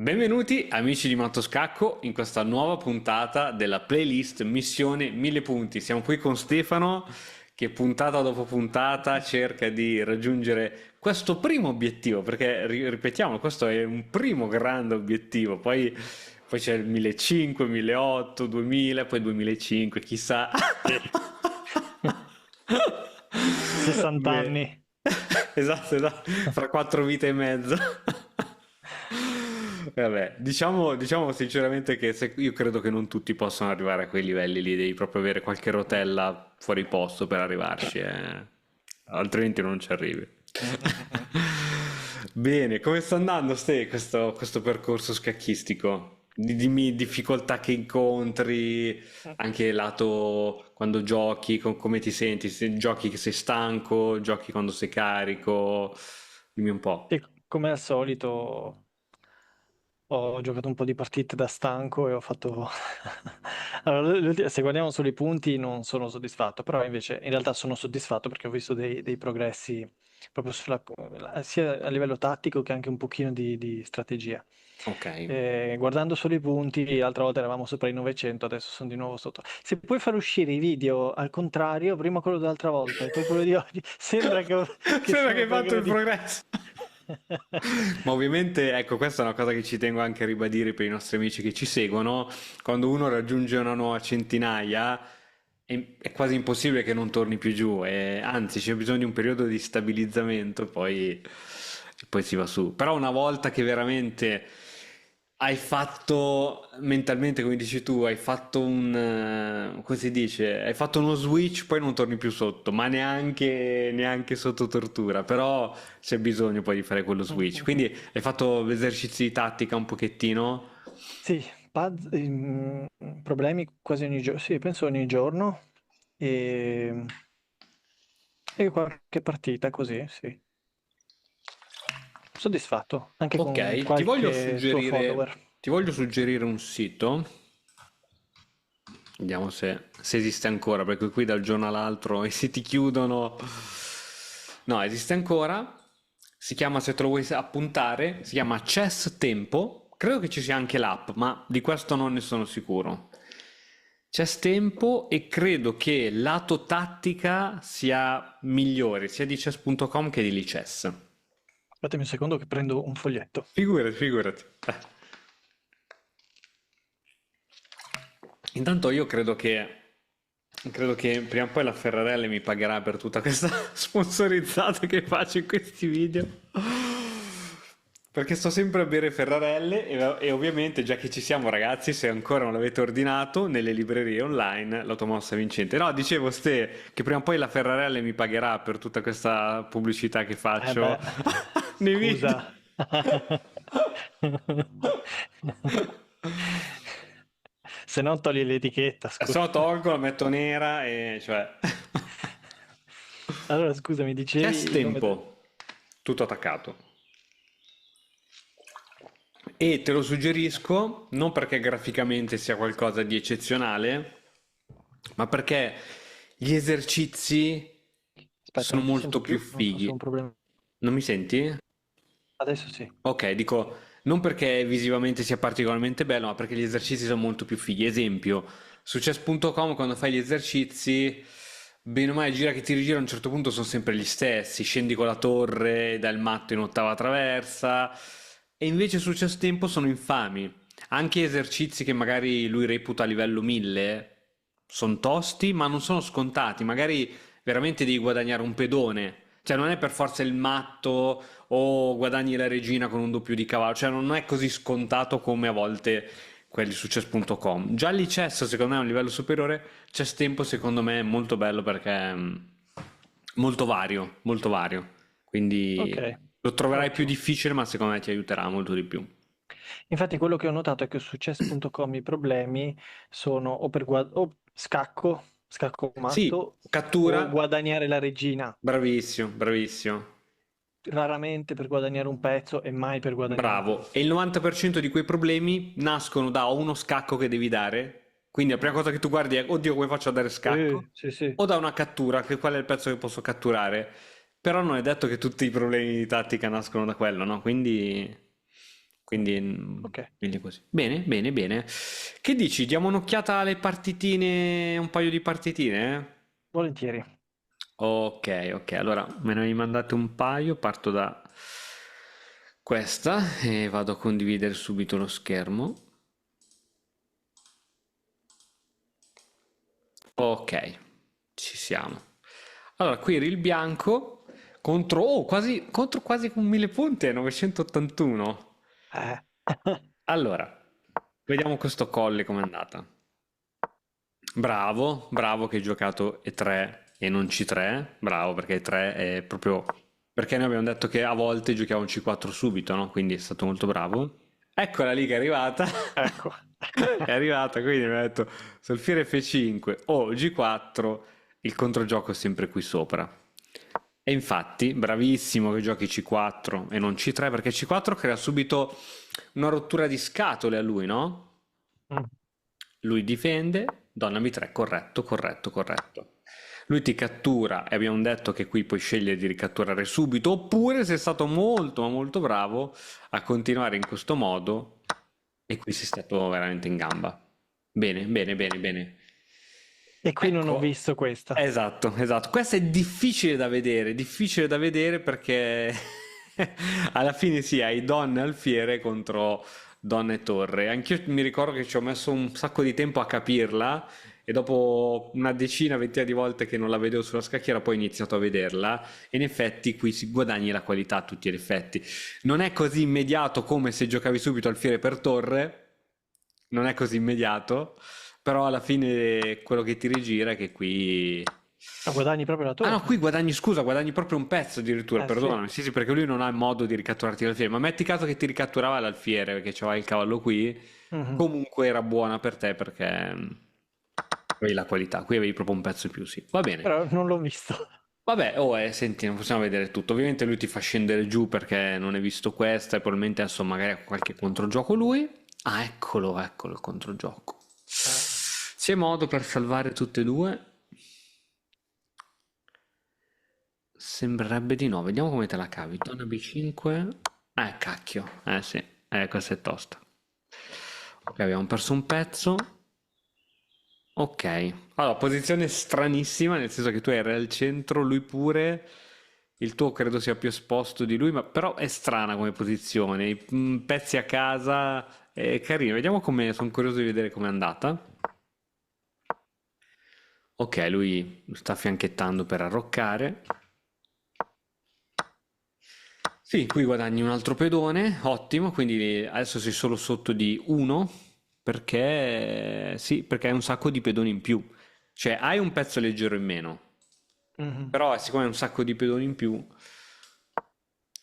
Benvenuti amici di Matto Scacco in questa nuova puntata della playlist Missione 1000 punti. Siamo qui con Stefano che puntata dopo puntata cerca di raggiungere questo primo obiettivo, perché ripetiamo, questo è un primo grande obiettivo, poi c'è il 1500, 1800, 2000, poi 2005, chissà. Sì. 60 Beh, anni. esatto, esatto, fra 4 vite e mezzo. Vabbè, diciamo sinceramente che io credo che non tutti possano arrivare a quei livelli lì, devi proprio avere qualche rotella fuori posto per arrivarci, altrimenti non ci arrivi. Mm, mm, mm, mm. Bene, come sta andando questo percorso scacchistico? Dimmi difficoltà che incontri, anche lato quando giochi, come ti senti? Se giochi che sei stanco, giochi quando sei carico, dimmi un po'. Sì, come al solito ho giocato un po' di partite da stanco e ho fatto... Allora, se guardiamo solo i punti non sono soddisfatto, però invece in realtà sono soddisfatto perché ho visto dei progressi proprio sia a livello tattico che anche un pochino di strategia. Ok. Guardando solo i punti, l'altra volta eravamo sopra i 900, adesso sono di nuovo sotto. Se puoi far uscire i video al contrario, prima quello dell'altra volta e poi quello di oggi, sembra che Sembra che stiamo hai fatto il progredendo. progresso. Ma ovviamente, ecco, questa è una cosa che ci tengo anche a ribadire per i nostri amici che ci seguono. Quando uno raggiunge una nuova centinaia, è quasi impossibile che non torni più giù, e anzi c'è bisogno di un periodo di stabilizzamento e poi si va su. Però una volta che veramente hai fatto mentalmente, come dici tu, hai fatto come si dice, hai fatto uno switch, poi non torni più sotto, ma neanche sotto tortura, però c'è bisogno poi di fare quello switch. Quindi hai fatto esercizi di tattica un pochettino? Sì, problemi quasi ogni giorno, sì, penso ogni giorno e, e qualche partita così, sì. Soddisfatto, anche con Ok, qualche suo follower. ti voglio suggerire un sito, vediamo se esiste ancora, perché qui dal giorno all'altro i siti chiudono. No, esiste ancora, si chiama, se te lo vuoi appuntare, si chiama Chess Tempo, credo che ci sia anche l'app, ma di questo non ne sono sicuro. Chess Tempo e credo che lato tattica sia migliore sia di chess.com che di Lichess. Aspettami un secondo che prendo un foglietto. Figurati, figurati. Intanto io credo che prima o poi la Ferrarelle mi pagherà per tutta questa sponsorizzata che faccio in questi video. Perché sto sempre a bere Ferrarelle e ovviamente, già che ci siamo ragazzi, se ancora non l'avete ordinato, nelle librerie online l'automossa vincente. No, dicevo che prima o poi la Ferrarelle mi pagherà per tutta questa pubblicità che Eh faccio beh, nei video. scusa. Se no togli l'etichetta, Se scusa. lo tolgo, la metto nera e cioè... Allora, scusa, mi Chess dicevi il nome del... Tempo, tutto attaccato. E te lo suggerisco non perché graficamente sia qualcosa di eccezionale, ma perché gli esercizi Aspetta, sono non ti sento molto più più, non so se ho un fighi. problema. Non mi senti? Adesso sì. Ok, dico non perché visivamente sia particolarmente bello, ma perché gli esercizi sono molto più fighi. Esempio, su chess.com quando fai gli esercizi, bene o male, gira che ti rigira, a un certo punto sono sempre gli stessi. Scendi con la torre, dai il matto in ottava traversa, e invece su chess tempo sono infami. Anche esercizi che magari lui reputa a livello 1000 sono tosti, ma non sono scontati. Magari veramente devi guadagnare un pedone. Cioè, non è per forza il matto o guadagni la regina con un doppio di cavallo, cioè non è così scontato come a volte quelli su chess.com. Già lì chess secondo me è un livello superiore, chess tempo secondo me è molto bello perché è molto vario, molto vario. Ok, Quindi lo troverai più ottimo. difficile, ma secondo me ti aiuterà molto di più. Infatti quello che ho notato è che su chess.com i problemi sono o scacco Sì, matto, o cattura, guadagnare la regina. bravissimo, bravissimo. Raramente per guadagnare un pezzo e mai per guadagnarlo. Bravo, e il 90% di quei problemi nascono da uno scacco che devi dare, quindi la prima cosa che tu guardi è, oddio, come faccio a dare scacco? Sì, sì. O da una cattura, che qual è il pezzo che posso catturare? Però non è detto che tutti i problemi di tattica nascono da quello, no? Quindi Quindi, Ok, meglio così. Bene, bene, bene. Che dici? Diamo un'occhiata alle partitine, un paio di partitine? volentieri. Ok, ok, allora me ne hai mandate un paio, parto da questa e vado a condividere subito lo schermo. Ok, ci siamo. Allora, qui il bianco contro quasi con 1000 punti, è 981. Eh. Allora, vediamo questo Colli com'è andata. Bravo, bravo che hai giocato E3 e non C3, bravo perché E3 è proprio... Perché noi abbiamo detto che a volte giochiamo C4 subito, no? Quindi è stato molto bravo. Eccola lì che è arrivata. Ecco. È arrivata, quindi mi ha detto Solfiere F5 o G4, il controgioco è sempre qui sopra. E infatti, bravissimo che giochi C4 e non C3, perché C4 crea subito una rottura di scatole a lui, no? Mm. Lui difende, donna B3, corretto, corretto, corretto. Lui ti cattura e abbiamo detto che qui puoi scegliere di ricatturare subito, oppure sei stato molto, ma molto bravo a continuare in questo modo e qui sei stato veramente in gamba. Bene, bene, bene, bene. E qui non ho Ecco, visto questa. esatto, esatto. Questo è difficile da vedere perché alla fine sì, hai donne alfiere contro donne torre. Anch'io mi ricordo che ci ho messo un sacco di tempo a capirla e dopo una decina, ventina di volte che non la vedevo sulla scacchiera, poi ho iniziato a vederla e in effetti qui si guadagni la qualità a tutti gli effetti. Non è così immediato come se giocavi subito alfiere per torre, non è così immediato, però alla fine quello che ti rigira è che qui... Ma guadagni proprio la Ah no, qui torre. guadagni, scusa, guadagni proprio un pezzo addirittura, Eh sì. perdonami, sì sì, perché lui non ha il modo di ricatturarti l'alfiere, ma metti caso che ti ricatturava l'alfiere, perché c'aveva il cavallo qui, Mhm. comunque era buona per te perché avevi la qualità, qui avevi proprio un pezzo in più, sì. Va bene. Però non l'ho visto. Vabbè, senti, non possiamo vedere tutto. Ovviamente lui ti fa scendere giù perché non hai visto questa e probabilmente adesso magari ha qualche controgioco lui. Ah, eccolo, eccolo il controgioco. Eh. C'è modo per salvare tutte e due? Sembrerebbe di no. Vediamo come te la cavi. Donna B5. Cacchio. Eh sì, questa è tosta. Ok, abbiamo perso un pezzo. Ok, allora posizione stranissima, nel senso che tu eri al centro, lui pure, il tuo credo sia più esposto di lui, ma però è strana come posizione, pezzi a casa, è carino, vediamo come, sono curioso di vedere com'è andata. Ok, lui sta fianchettando per arroccare. Sì, qui guadagni un altro pedone, ottimo, quindi adesso sei solo sotto di 1, perché sì, perché hai un sacco di pedoni in più. Cioè, hai un pezzo leggero in meno, Mhm. però siccome hai un sacco di pedoni in più,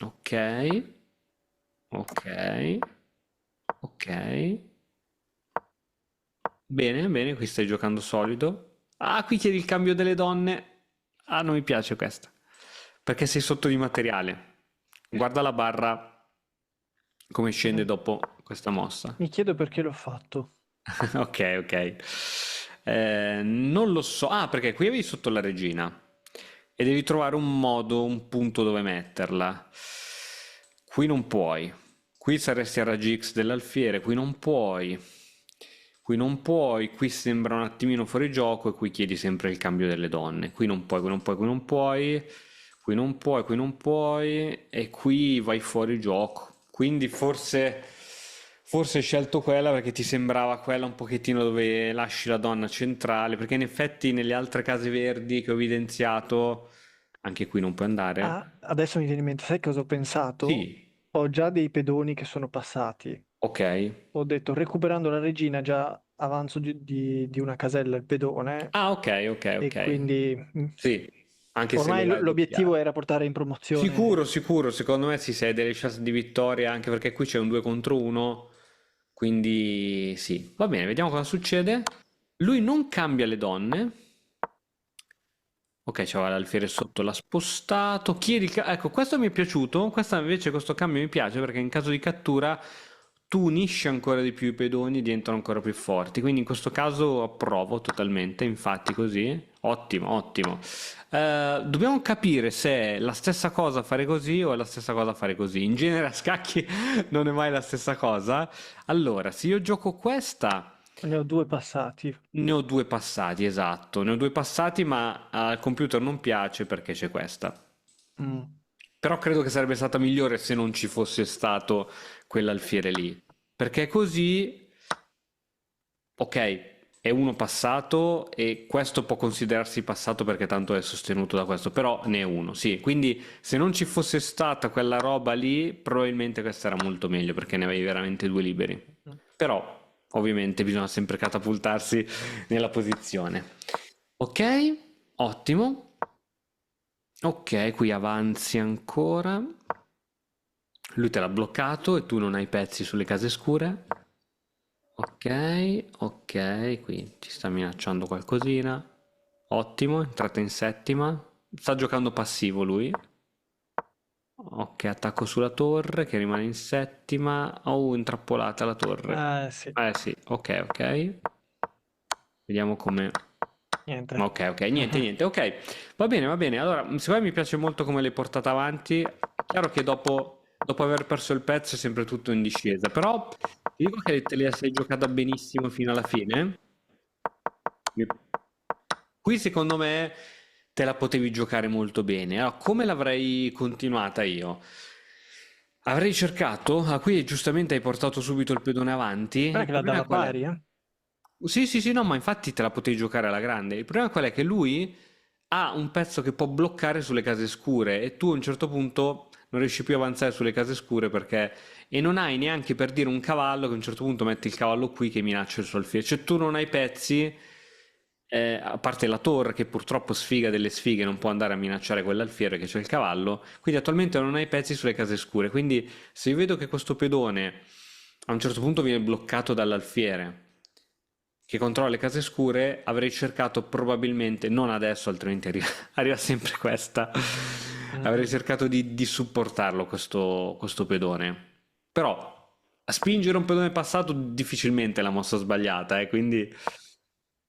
ok, ok, ok, bene, bene, qui stai giocando solido. Ah, qui chiedi il cambio delle donne. Ah, non mi piace questa, perché sei sotto di materiale. Guarda la barra come scende Mm. dopo questa mossa. Mi chiedo perché l'ho fatto. Ok, ok. Non lo so. Ah, perché qui avevi sotto la regina e devi trovare un modo, un punto dove metterla. Qui non puoi. Qui saresti a raggi X dell'alfiere, qui non puoi. Qui non puoi, qui sembra un attimino fuori gioco e qui chiedi sempre il cambio delle donne. Qui non puoi, qui non puoi, qui non puoi, qui non puoi, qui non puoi e qui vai fuori gioco. Quindi forse hai scelto quella perché ti sembrava quella un pochettino dove lasci la donna centrale, perché in effetti nelle altre case verdi che ho evidenziato, anche qui non puoi andare. Ah, adesso mi viene in mente, sai cosa ho pensato? Sì, Ho già dei pedoni che sono passati. ok. Ho detto, recuperando la regina, già avanzo di una casella il pedone Ah, ok, ok, e ok. quindi Sì, anche se lo ormai vai a l'obiettivo doppiare. era portare in promozione. Sicuro, sicuro, secondo me sì, se hai delle chance di vittoria, anche perché qui c'è un 2 contro 1, quindi sì. Va bene, vediamo cosa succede. Lui non cambia le donne. Ok, c'aveva l'alfiere sotto, l'ha spostato. Ecco, questo mi è piaciuto. Questa invece, questo cambio mi piace perché in caso di cattura tu unisci ancora di più i pedoni e diventano ancora più forti. Quindi in questo caso approvo totalmente, infatti così. Ottimo, ottimo. Dobbiamo capire se è la stessa cosa fare così o è la stessa cosa fare così. In genere a scacchi non è mai la stessa cosa. Allora, se io gioco questa, Ne ho due passati. ne ho due passati, esatto. Ne ho due passati, ma al computer non piace perché c'è questa. Mm. Però credo che sarebbe stata migliore se non ci fosse stato quell'alfiere lì. Perché così, ok, è uno passato e questo può considerarsi passato perché tanto è sostenuto da questo, però ne è uno, sì. Quindi se non ci fosse stata quella roba lì, probabilmente questa era molto meglio perché ne avevi veramente due liberi. Mm. Però, ovviamente, bisogna sempre catapultarsi nella posizione. Ok, ottimo. Ok, qui avanzi ancora. Lui te l'ha bloccato e tu non hai pezzi sulle case scure. Ok, ok, qui ci sta minacciando qualcosina. Ottimo, entrata in settima. Sta giocando passivo lui. Ok, attacco sulla torre che rimane in settima. Oh, intrappolata la torre. Sì, Eh sì, ok, ok. Vediamo come... niente. Ok, ok, niente, niente, ok. Va bene, va bene. Allora, secondo me mi piace molto come l'hai portata avanti. Chiaro che dopo aver perso il pezzo è sempre tutto in discesa, però ti dico che te la sei giocata benissimo fino alla fine. Mi- Qui secondo me te la potevi giocare molto bene. Allora, come l'avrei continuata io? Avrei cercato, qui giustamente hai portato subito il pedone avanti. Guarda Il che la problema dava qual è? pari, eh? Sì, sì, sì, no, ma infatti te la potevi giocare alla grande. Il problema qual è? Che lui ha un pezzo che può bloccare sulle case scure e tu a un certo punto non riesci più a avanzare sulle case scure perché... E non hai neanche per dire un cavallo che a un certo punto metti il cavallo qui che minaccia il suo alfiere. Cioè tu non hai pezzi, a parte la torre che purtroppo sfiga delle sfighe, non può andare a minacciare quell'alfiere che c'è il cavallo. Quindi attualmente non hai pezzi sulle case scure. Quindi se io vedo che questo pedone a un certo punto viene bloccato dall'alfiere che controlla le case scure, avrei cercato probabilmente, non adesso, altrimenti arriva sempre questa, avrei Mhm. cercato di supportarlo questo pedone. Però a spingere un pedone passato difficilmente è la mossa sbagliata, quindi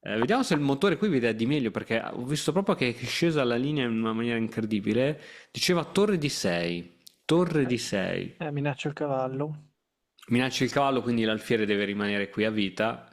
vediamo se il motore qui vede di meglio, perché ho visto proprio che è scesa la linea in una maniera incredibile. Diceva torre di 6, torre Eh, di 6. minaccio il cavallo. Minaccia il cavallo, quindi l'alfiere deve rimanere qui a vita.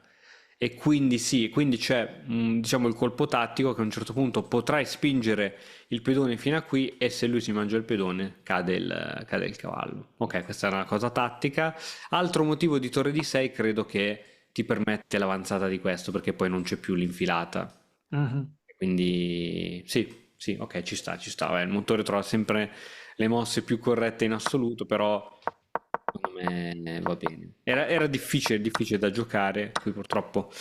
E quindi sì, quindi c'è diciamo il colpo tattico che a un certo punto potrai spingere il pedone fino a qui e se lui si mangia il pedone cade il cavallo. Ok, questa è una cosa tattica. Altro motivo di torre di 6 credo che ti permette l'avanzata di questo perché poi non c'è più l'infilata. Mhm. Quindi sì, sì, ok, ci sta, ci sta. Il motore trova sempre le mosse più corrette in assoluto, però secondo me va bene. Era difficile, difficile da giocare, qui purtroppo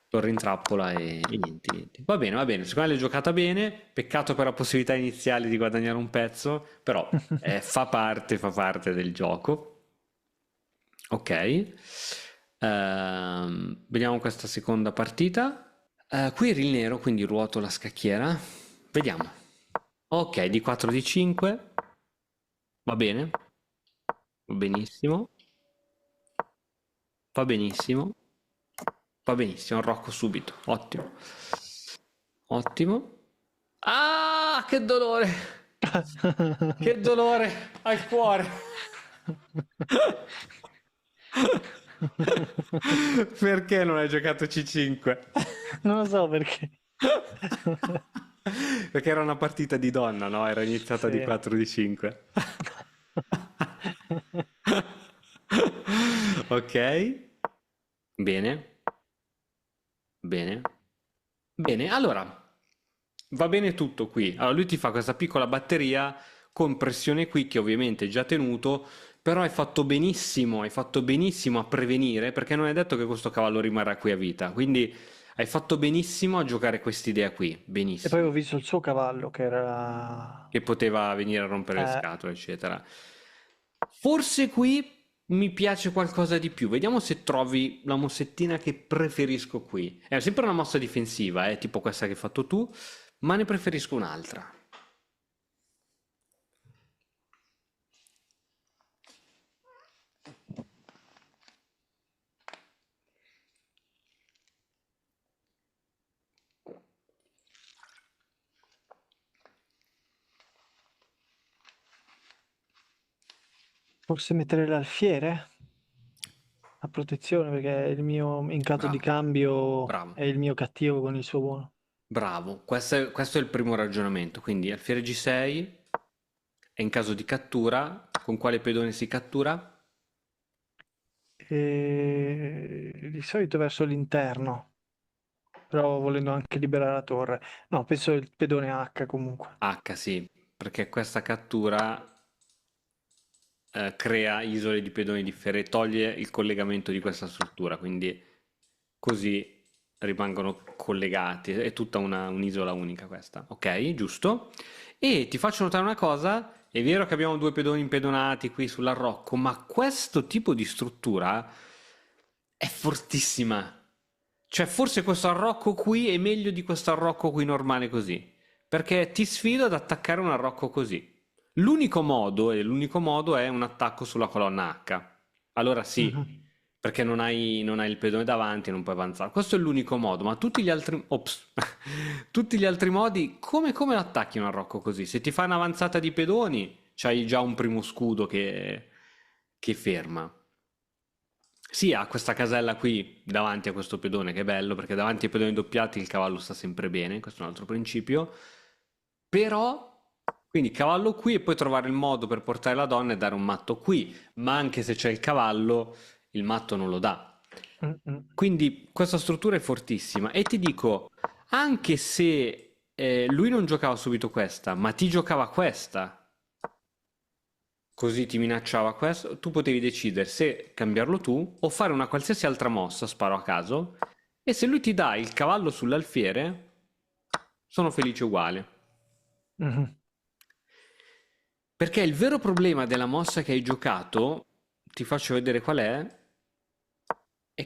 torre in trappola e niente, niente. Va bene, secondo me l'hai giocata bene, peccato per la possibilità iniziale di guadagnare un pezzo, però fa parte del gioco. Ok. Vediamo questa seconda partita. Qui eri il nero, quindi ruoto la scacchiera. Vediamo. Ok, di 4 di 5. Va bene. Va benissimo. Va benissimo. Va benissimo, Rocco subito. Ottimo. Ottimo. Ah, che dolore! Che dolore al cuore! Perché non hai giocato C5? Non lo so perché. Perché era una partita di donna, no? Era iniziata di Sì. 4 di 5. Ok. Bene, bene. Bene, allora va bene tutto qui. Allora lui ti fa questa piccola batteria con pressione qui che ovviamente è già tenuto, però hai fatto benissimo a prevenire perché non è detto che questo cavallo rimarrà qui a vita. Quindi hai fatto benissimo a giocare quest'idea qui, E poi ho benissimo. visto il suo cavallo che era... Che poteva venire a rompere le Eh, scatole, eccetera. Forse qui mi piace qualcosa di più. Vediamo se trovi la mossettina che preferisco qui. È sempre una mossa difensiva, tipo questa che hai fatto tu, ma ne preferisco un'altra. Forse mettere l'alfiere a protezione perché il mio, in caso di Bravo, cambio, bravo, è il mio cattivo con il suo buono. bravo. Questo è il primo ragionamento. Quindi alfiere G6 e in caso di cattura, con quale pedone si cattura? E di solito verso l'interno, però volendo anche liberare la torre. No, penso il pedone H comunque. H, sì, perché questa cattura crea isole di pedoni differenti, toglie il collegamento di questa struttura, quindi così rimangono collegati. È tutta un'isola unica questa. Ok, giusto. E ti faccio notare una cosa. È vero che abbiamo due pedoni impedonati qui sull'arrocco, ma questo tipo di struttura è fortissima. Cioè, forse questo arrocco qui è meglio di questo arrocco qui normale così. Perché ti sfido ad attaccare un arrocco così. L'unico modo è un attacco sulla colonna H. Allora Mhm. sì, perché non hai il pedone davanti e non puoi avanzare. Questo è l'unico modo, ma tutti gli altri, ops, tutti gli altri modi, come attacchi un arrocco così? Se ti fai un'avanzata di pedoni, c'hai già un primo scudo che ferma. Sì, ha questa casella qui davanti a questo pedone che è bello perché davanti ai pedoni doppiati il cavallo sta sempre bene, questo è un altro principio. Però, quindi cavallo qui e poi trovare il modo per portare la donna e dare un matto qui, ma anche se c'è il cavallo, il matto non lo dà. Mm, mm. Quindi questa struttura è fortissima e ti dico, anche se lui non giocava subito questa, ma ti giocava questa, così ti minacciava questo, tu potevi decidere se cambiarlo tu o fare una qualsiasi altra mossa, sparo a caso, e se lui ti dà il cavallo sull'alfiere, sono felice uguale. Mhm. Perché il vero problema della mossa che hai giocato, ti faccio vedere qual è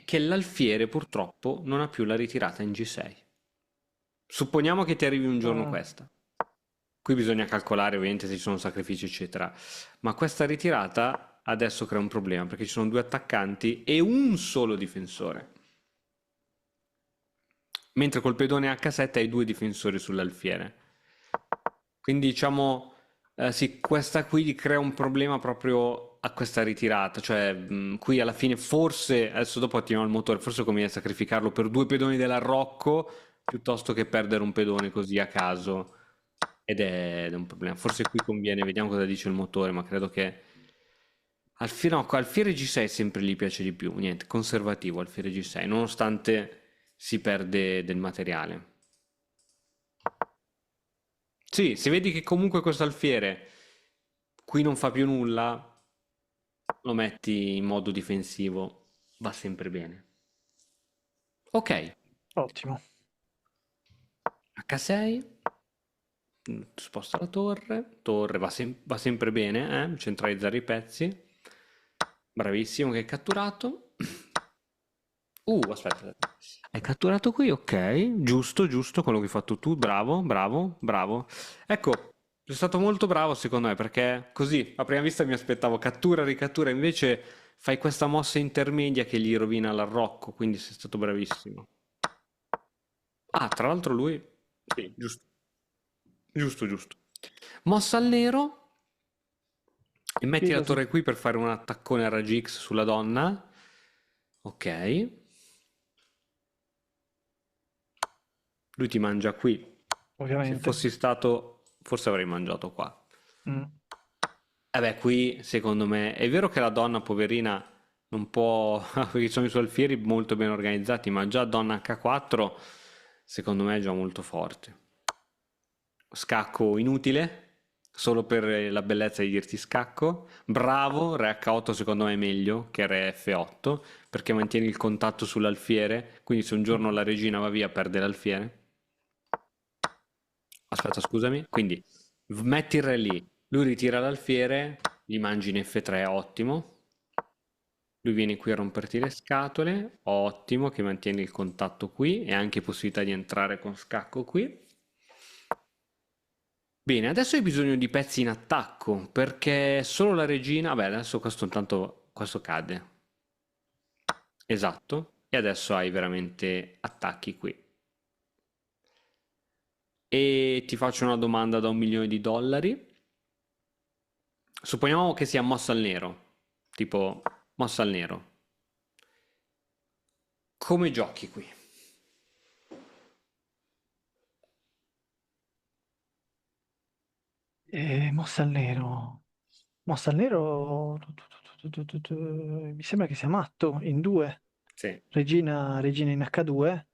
che l'alfiere purtroppo non ha più la ritirata in G6. Supponiamo che ti arrivi un giorno Ah, questa. Qui bisogna calcolare ovviamente se ci sono sacrifici eccetera, ma questa ritirata adesso crea un problema perché ci sono due attaccanti e un solo difensore. Mentre col pedone H7 hai due difensori sull'alfiere. Quindi diciamo, sì, questa qui gli crea un problema proprio a questa ritirata, cioè qui alla fine forse, adesso dopo attiviamo il motore, forse conviene sacrificarlo per due pedoni dell'arrocco piuttosto che perdere un pedone così a caso ed è un problema. Forse qui conviene, vediamo cosa dice il motore, ma credo che Alfiere, no, Alfiere G6 sempre gli piace di più, niente, conservativo Alfiere G6, nonostante si perde del materiale. Sì, se vedi che comunque questo alfiere qui non fa più nulla, lo metti in modo difensivo, va sempre bene. Ok, ottimo. H6, sposta la torre, torre va sempre bene, centralizzare i pezzi. Bravissimo che hai catturato. Aspetta. Hai catturato qui, ok, giusto, giusto, quello che hai fatto tu, bravo, bravo, bravo. Ecco, sei stato molto bravo secondo me, perché così, a prima vista mi aspettavo cattura, ricattura, invece fai questa mossa intermedia che gli rovina l'arrocco, quindi sei stato bravissimo. Ah, tra l'altro lui... Sì, giusto, giusto, giusto. Mossa al nero, e metti Sì, la così. torre qui per fare un attaccone a raggi X sulla donna. Ok, lui ti mangia qui. Se Ovviamente. fossi stato, forse avrei mangiato qua. Mm. Eh beh, qui secondo me è vero che la donna poverina non può, perché sono i suoi alfieri molto ben organizzati, ma già donna H4 secondo me è già molto forte. Scacco inutile, solo per la bellezza di dirti scacco. Bravo, re H8 secondo me è meglio che re F8, perché mantieni il contatto sull'alfiere, quindi se un giorno Mhm. la regina va via perde l'alfiere. Aspetta, scusami. Quindi metti il re lì, lui ritira l'alfiere, gli mangi in F3, ottimo. Lui viene qui a romperti le scatole, ottimo, che mantieni il contatto qui e anche possibilità di entrare con scacco qui. Bene, adesso hai bisogno di pezzi in attacco, perché solo la regina... Vabbè, adesso questo intanto... questo cade. Esatto. E adesso hai veramente attacchi qui. E ti faccio una domanda da $1 milione. Supponiamo che sia mossa al nero. tipo mossa al nero. Come giochi qui? Mossa al nero. Mossa al nero. Mi sembra che sia matto in due. Sì, Regina in H2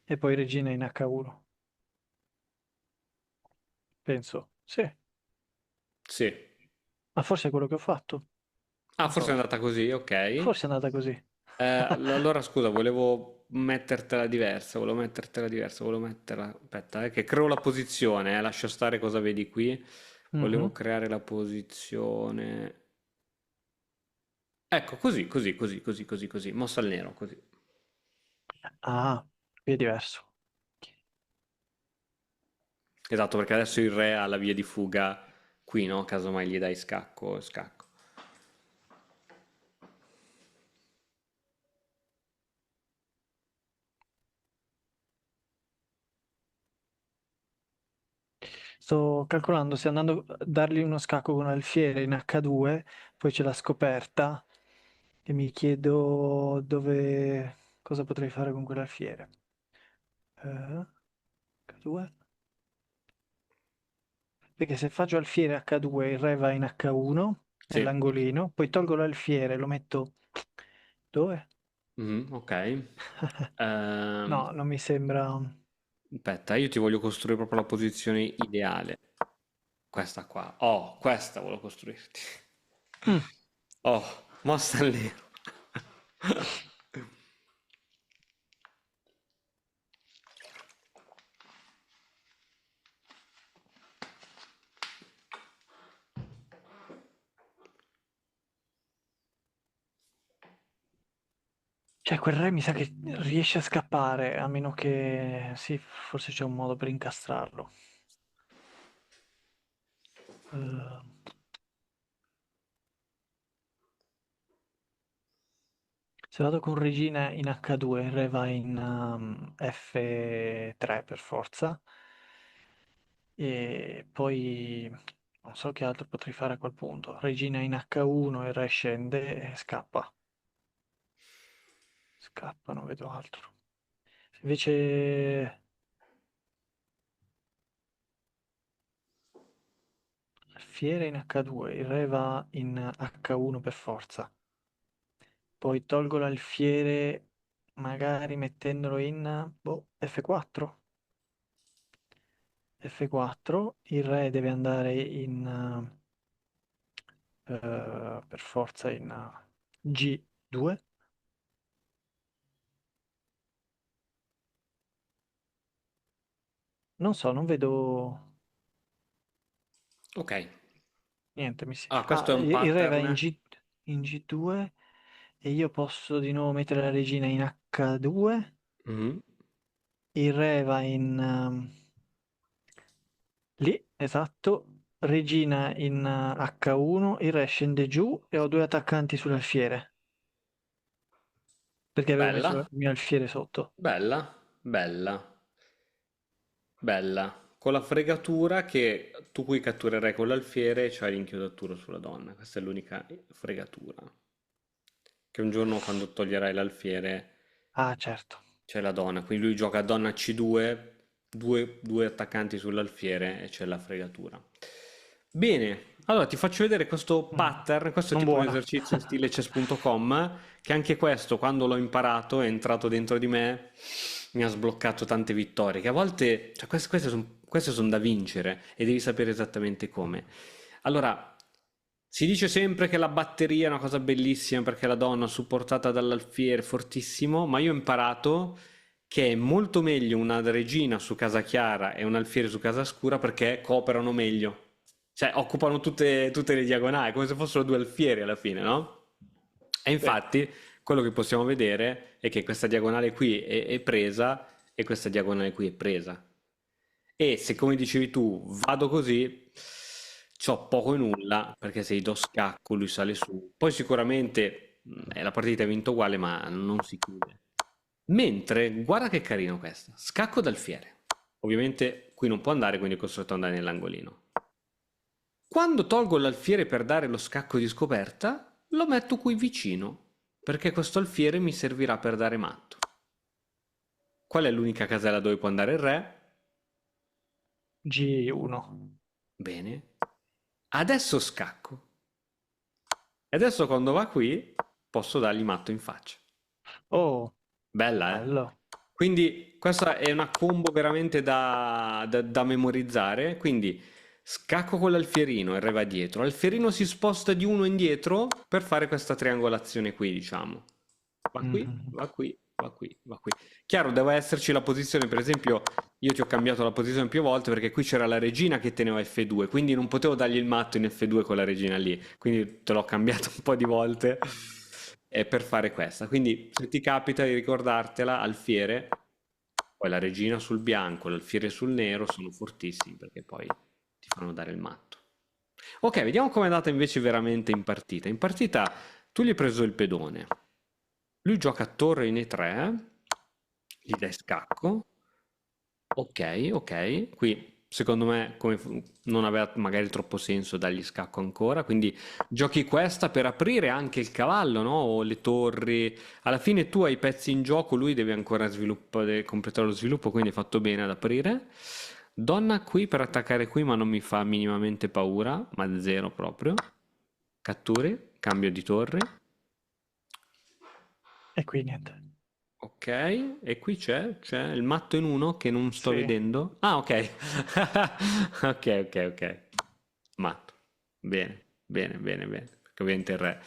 e poi regina in H1. Penso. Sì. sì. Ma forse è quello che ho fatto. Ah, Non forse è so. andata così, ok. Forse è andata così. Allora scusa, volevo mettertela diversa, volevo metterla... Aspetta, che creo la posizione, lascia stare cosa vedi qui. Volevo Mhm. creare la posizione... Ecco, così, mossa al nero, così. Ah, qui è diverso. Esatto, perché adesso il re ha la via di fuga qui, no? Casomai gli dai scacco, scacco. Sto calcolando se andando a dargli uno scacco con alfiere in H2, poi c'è la scoperta e mi chiedo dove, cosa potrei fare con quell'alfiere. H2? Perché se faccio alfiere H2 il re va in H1 Sì. nell'angolino, poi tolgo l'alfiere, lo metto dove? Mhm, ok. Ehm, No, non mi sembra. aspetta, io ti voglio costruire proprio la posizione ideale. Questa qua. Oh, questa volevo costruirti. Mm. Oh, mossa al nero. Cioè, quel re mi sa che riesce a scappare, a meno che. Sì, forse c'è un modo per incastrarlo. Eh, Se vado con regina in H2, il re va in F3 per forza. E poi non so che altro potrei fare a quel punto. Regina in H1, il re scende e scappa. Scappa, non vedo altro. Se invece alfiere in H2, il re va in H1 per forza. Poi tolgo l'alfiere, magari mettendolo in F4. F4, il re deve andare in per forza in G2. Non so, non vedo Ok. niente. Ah, questo è un Il re va in pattern. in G2 e io posso di nuovo mettere la regina in H2. Mhm. Il re va in lì, esatto. Regina in H1, il re scende giù e ho due attaccanti sull'alfiere perché avevo messo il Bella, mio alfiere sotto. bella, bella, bella. Con la fregatura che tu qui catturerai con l'alfiere e c'hai l'inchiodatura sulla donna. Questa è l'unica fregatura. Che un giorno quando toglierai l'alfiere Ah, certo. c'è la donna, quindi lui gioca a donna C2, due attaccanti sull'alfiere e c'è la fregatura. Bene, allora ti faccio vedere questo Mm, pattern, questo è non tipo un buona. esercizio in stile chess.com, che anche questo quando l'ho imparato è entrato dentro di me, mi ha sbloccato tante vittorie, che a volte, cioè queste son da vincere e devi sapere esattamente come. Allora, si dice sempre che la batteria è una cosa bellissima perché la donna supportata dall'alfiere fortissimo, ma io ho imparato che è molto meglio una regina su casa chiara e un alfiere su casa scura perché cooperano meglio. Cioè, occupano tutte le diagonali, come se fossero due alfieri alla fine, no? E Sì. infatti, quello che possiamo vedere è che questa diagonale qui è presa e questa diagonale qui è presa. E se come dicevi tu vado così, c'ho poco e nulla perché se gli do scacco lui sale su. Poi sicuramente la partita è vinta uguale ma non si chiude. Mentre, guarda che carino questa, scacco d'alfiere. Ovviamente qui non può andare quindi è costretto ad andare nell'angolino. Quando tolgo l'alfiere per dare lo scacco di scoperta, lo metto qui vicino, perché questo alfiere mi servirà per dare matto. Qual è l'unica casella dove può andare il re? G1. Bene. Adesso scacco. E adesso quando va qui, posso dargli matto in faccia. Oh, Bella, eh? bello. Quindi questa è una combo veramente da memorizzare. Quindi scacco con l'alfierino, il re va dietro. L'alfierino si sposta di uno indietro per fare questa triangolazione qui, diciamo. Va qui, Mhm. va qui, va qui, va qui. Chiaro, deve esserci la posizione, per esempio, io ti ho cambiato la posizione più volte perché qui c'era la regina che teneva F2, quindi non potevo dargli il matto in F2 con la regina lì, quindi te l'ho cambiato un po' di volte per fare questa. Quindi se ti capita di ricordartela, alfiere, poi la regina sul bianco, l'alfiere sul nero sono fortissimi perché poi ti fanno dare il matto. Ok, vediamo com'è andata invece veramente in partita. In partita tu gli hai preso il pedone. Lui gioca torre in E3, gli dai scacco. Ok, ok. Qui secondo me non aveva magari troppo senso dargli scacco ancora, quindi giochi questa per aprire anche il cavallo, no? O le torri. Alla fine tu hai i pezzi in gioco, lui deve ancora sviluppare, completare lo sviluppo, quindi hai fatto bene ad aprire. Donna qui per attaccare qui, ma non mi fa minimamente paura, ma zero proprio. Catturi, cambio di torre. E qui niente. Ok, e qui c'è il matto in uno che non sto Sì. vedendo. Ah, ok. Ok, ok, ok. Matto. Bene, bene, bene, bene. Perché ovviamente il re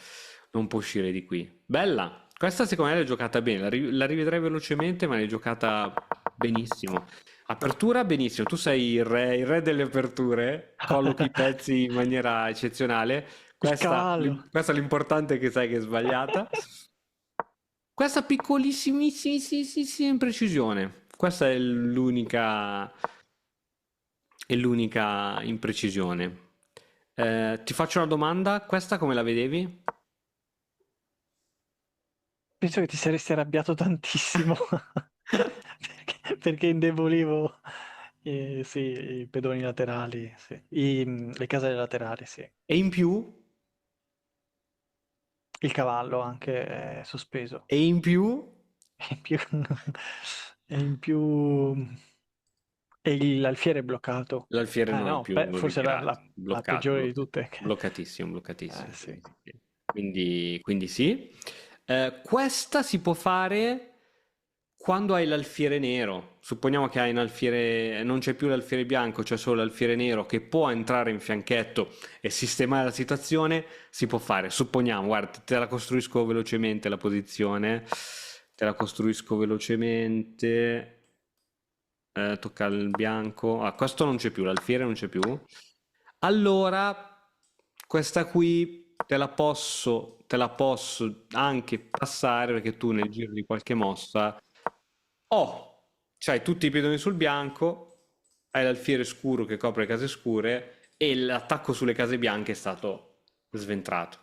non può uscire di qui. Bella. Questa secondo me l'hai giocata bene. La rivedrei velocemente, ma l'hai giocata benissimo. Apertura, benissimo. Tu sei il re delle aperture. Collochi i pezzi in maniera eccezionale. Il cavallo. Questa l'importante è che sai che è sbagliata. Questa piccolissimissima imprecisione. Questa è l'unica imprecisione. Ti faccio una domanda, questa come la vedevi? Penso che ti saresti arrabbiato tantissimo perché indebolivo sì, i pedoni laterali, sì. Le caselle laterali, sì. E in più, Il cavallo anche è sospeso. e in più, E in più, e in più l'alfiere è bloccato. l'alfiere non ha No, più forse ritirato. la Bloccato, peggiore di tutte. bloccatissimo, bloccatissimo. Sì. Sì, sì, sì. Quindi sì. Questa si può fare quando hai l'alfiere nero. Supponiamo che hai un alfiere, non c'è più l'alfiere bianco, c'è solo l'alfiere nero che può entrare in fianchetto e sistemare la situazione. Si può fare. Supponiamo, guarda, te la costruisco velocemente la posizione. Te la costruisco velocemente. Tocca il bianco. Ah, questo non c'è più, l'alfiere non c'è più. Allora, questa qui te la posso anche passare perché tu nel giro di qualche mossa c'hai tutti i pedoni sul bianco, hai l'alfiere scuro che copre le case scure e l'attacco sulle case bianche è stato sventrato.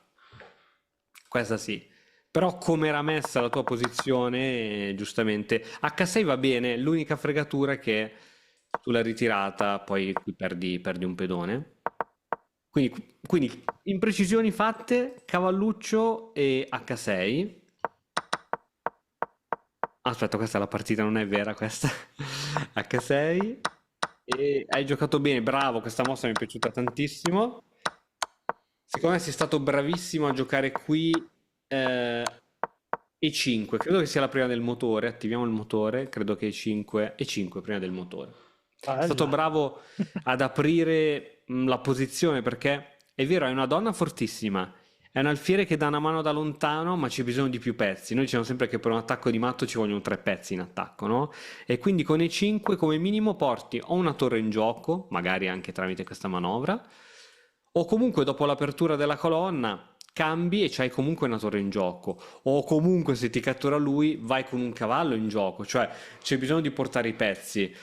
Questa sì. Però come era messa la tua posizione, giustamente, H6 va bene, l'unica fregatura è che sulla ritirata poi qui perdi un pedone. Quindi imprecisioni fatte, cavalluccio e H6. Aspetta, questa è la partita, non è vera questa. H6. E hai giocato bene, bravo, questa mossa mi è piaciuta tantissimo. Secondo me sei stato bravissimo a giocare qui E5, credo che sia la prima del motore, attiviamo il motore, credo che E5 prima del motore. È stato Bella. bravo ad aprire la posizione perché è vero, è una donna fortissima, è un alfiere che dà una mano da lontano, ma c'è bisogno di più pezzi. Noi diciamo sempre che per un attacco di matto ci vogliono tre pezzi in attacco, no? E quindi con E5 come minimo porti o una torre in gioco, magari anche tramite questa manovra, o comunque dopo l'apertura della colonna cambi e c'hai comunque una torre in gioco, o comunque se ti cattura lui vai con un cavallo in gioco, cioè c'è bisogno di portare i pezzi.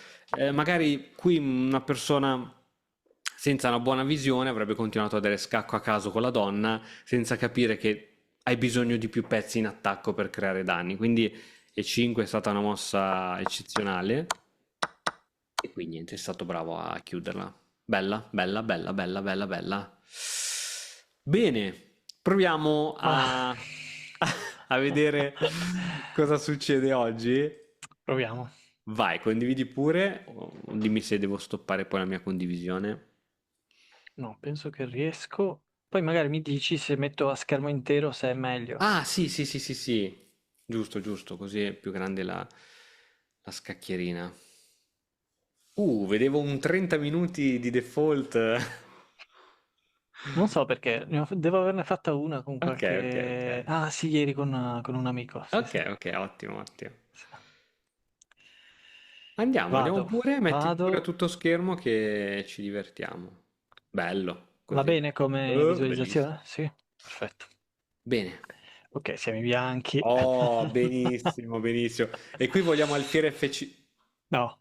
Magari qui una persona senza una buona visione avrebbe continuato a dare scacco a caso con la donna senza capire che hai bisogno di più pezzi in attacco per creare danni. Quindi E5 è stata una mossa eccezionale e qui niente, è stato bravo a chiuderla. Bella, bella, bella, bella, bella, bella. Bene, Proviamo Ma... a vedere cosa succede oggi. Proviamo. Vai, condividi pure. Dimmi se devo stoppare poi la mia condivisione. No, penso che riesco. Poi magari mi dici se metto a schermo intero se è meglio. Ah, sì, sì, sì, sì, sì. Giusto, giusto, così è più grande la scacchierina. Vedevo un 30 minuti di default. Non so perché, devo averne fatta una con Ok, ok, ok. qualche... Ah sì, ieri con un amico, sì Ok, sì. ok, ottimo, ottimo. Sì. Andiamo Vado, pure, metti pure a vado. tutto schermo che ci divertiamo. Bello, Va così. bene come Bellissimo. visualizzazione? Sì, perfetto. Bene. Ok, siamo i bianchi. Oh, benissimo, benissimo. E qui vogliamo Alfiere FC. No.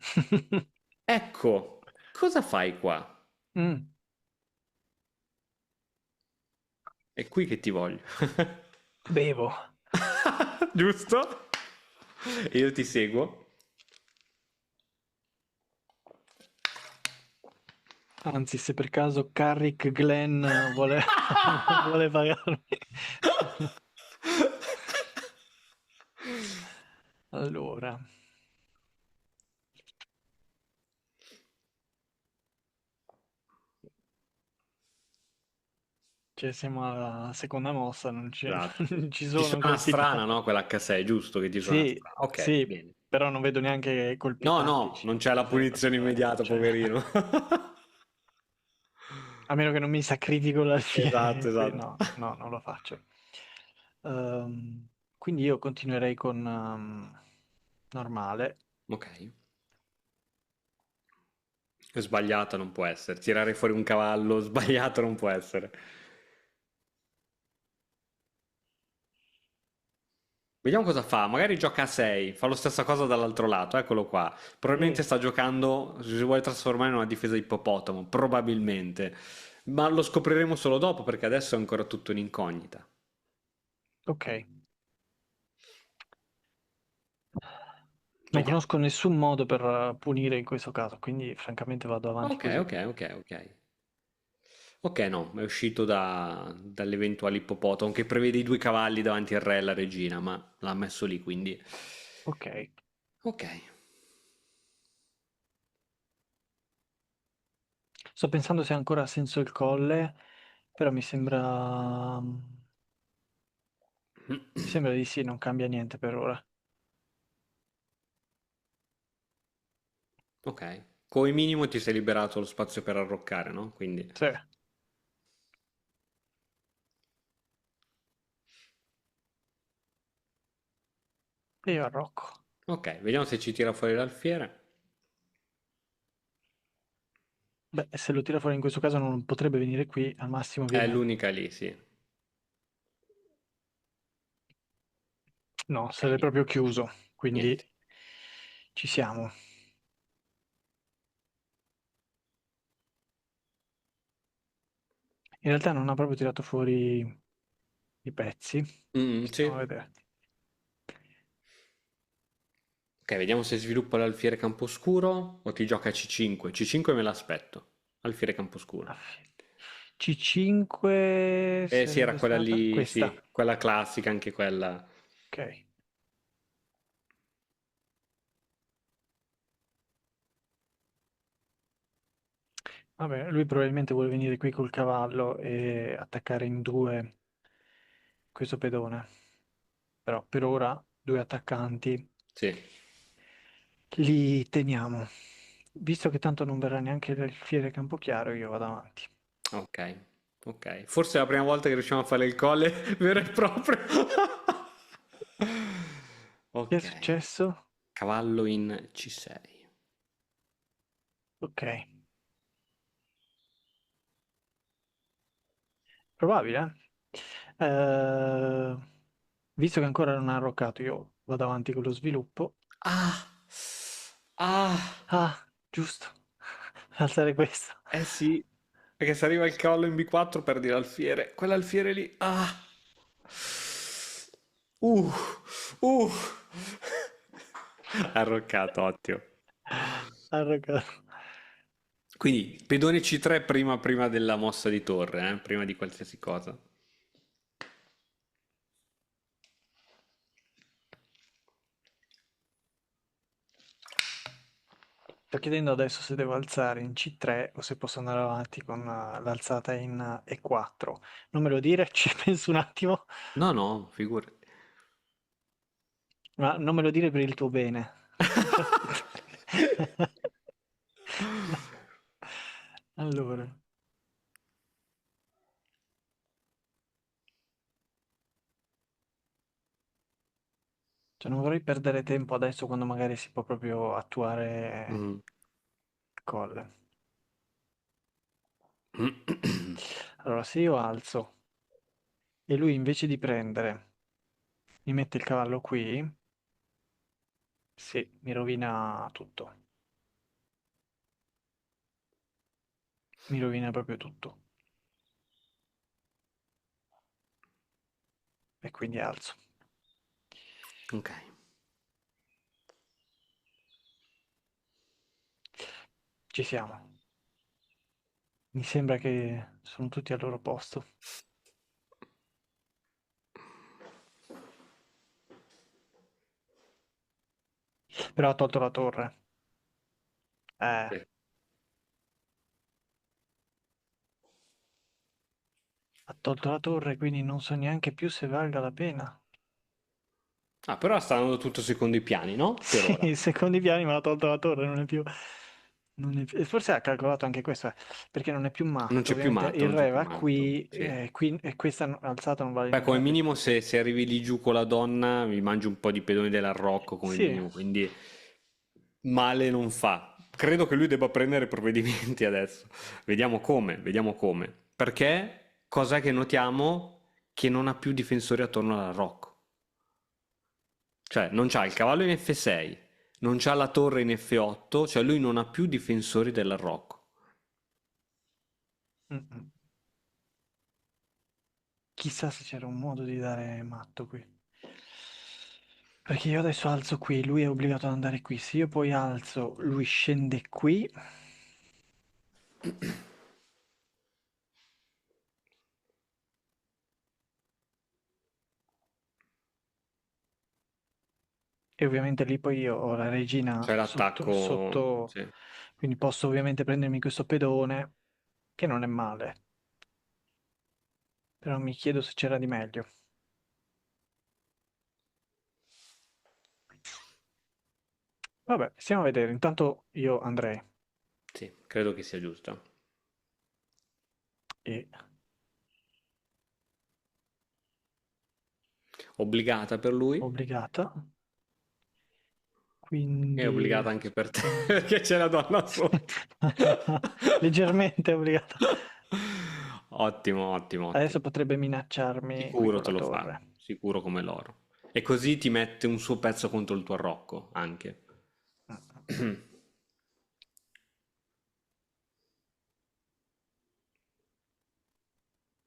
Ecco, cosa fai qua? Mm, È qui che ti voglio. bevo. Giusto? E io ti seguo. Anzi, se per caso Carrick Glenn vuole pagarmi. Allora, cioè siamo alla seconda mossa, Esatto. non ci Ti sono suona colpi strana, tattici. no? Quella H6, giusto che ti suona Sì, strana. Ok, sì, bene. però non vedo neanche colpi No, no, tattici. non c'è la Zero, punizione zero, immediata, cioè, poverino. a meno che non mi sacrifico Esatto, l'alfiere, esatto. no, no, non lo faccio. Quindi io continuerei con normale. Ok. Sbagliato non può essere. Tirare fuori un cavallo sbagliato non può essere. Vediamo cosa fa. Magari gioca a 6, fa lo stessa cosa dall'altro lato. Eccolo qua. Probabilmente Sì, sta giocando, si vuole trasformare in una difesa ippopotamo. Probabilmente. Ma lo scopriremo solo dopo perché adesso è ancora tutto un'incognita. ok. Non Vediamo. conosco nessun modo per punire in questo caso, quindi francamente vado avanti Ok, così. ok, ok, ok. Ok, no, è uscito dall'eventuale ippopotamo che prevede i due cavalli davanti al re e alla regina, ma l'ha messo lì, quindi... Ok. Ok. Sto pensando se ha ancora senso il colle, però mi sembra di sì, non cambia niente per ora. Ok. Come minimo ti sei liberato lo spazio per arroccare, no? Quindi... Sì, e io arrocco. Ok, vediamo se ci tira fuori l'alfiere. Beh, se lo tira fuori in questo caso non potrebbe venire qui, al massimo È viene... l'unica lì, sì. No, Ok, sarebbe proprio chiuso, quindi niente. ci siamo. In realtà non ha proprio tirato fuori i pezzi. Sì. Stiamo a vedere. Ok, vediamo se sviluppa l'alfiere camposcuro o ti gioca C5. C5 me l'aspetto. Alfiere camposcuro. C5 Eh sì, era sarebbe quella stata lì, questa. sì, quella classica, anche quella. Ok. Vabbè, lui probabilmente vuole venire qui col cavallo e attaccare in due questo pedone. Però per ora due attaccanti Sì, li teniamo. Visto che tanto non verrà neanche l'alfiere Campochiaro, io vado avanti. ok, ok. Forse è la prima volta che riusciamo a fare il colle vero e proprio. Che è Ok, successo? cavallo in C6. Ok. Probabile. Eh, visto che ancora non ha arroccato, io vado avanti con lo sviluppo. Ah, ah, Ah, giusto. Alzare questo. eh sì, perché se arriva il cavallo in B4 perdi l'alfiere. Quell'alfiere lì, ah. Uh, uh. Arroccato, ottimo. Arroccato. Quindi, pedone C3 prima della mossa di torre, prima di qualsiasi cosa. sto chiedendo adesso se devo alzare in C3 o se posso andare avanti con l'alzata in E4. Non me lo dire, ci penso un attimo, No, no, figurati. ma non me lo dire per il tuo bene. Allora, cioè non vorrei perdere tempo adesso quando magari si può proprio attuare Mm. il colle. Allora, se io alzo e lui invece di prendere mi mette il cavallo qui, sì, mi rovina tutto. Mi rovina proprio tutto. E quindi alzo. Ok. Ci siamo. Mi sembra che sono tutti al loro posto. Però ha tolto la torre. Eh, Sì. ha tolto la torre, quindi non so neanche più se valga la pena. Ah, però sta andando tutto secondo i piani, no? Per Sì, ora. i secondi piani me l'ha tolto la torre, e forse ha calcolato anche questo, perché non è più Non matto. c'è più Ovviamente matto, il non c'è re più va matto. qui, Sì. e questa alzata non vale Beh, come nulla. minimo se arrivi lì giù con la donna mi mangi un po' di pedoni dell'arrocco come Sì. minimo, quindi male non fa. Credo che lui debba prendere provvedimenti adesso. Vediamo come, vediamo come. Perché cos'è che notiamo? Che non ha più difensori attorno all'arrocco. Cioè, non c'ha il cavallo in F6, non c'ha la torre in F8, cioè lui non ha più difensori dell'arrocco. Mm-mm. Chissà se c'era un modo di dare matto qui. Perché io adesso alzo qui, lui è obbligato ad andare qui. Se io poi alzo, lui scende qui. E ovviamente lì poi io ho la regina C'è sotto, l'attacco, sotto, sì. quindi posso ovviamente prendermi questo pedone, che non è male, però mi chiedo se c'era di meglio. Vabbè, stiamo a vedere. Intanto io andrei Sì, credo che sia giusto. e Obbligata per lui obbligata, e quindi obbligata anche per te, aspetta. perché c'è la donna sotto. Leggermente obbligata. Ottimo, ottimo, Adesso ottimo. potrebbe minacciarmi qui Sicuro con te la lo fa, torre. sicuro come l'oro. E così ti mette un suo pezzo contro il tuo arrocco, anche.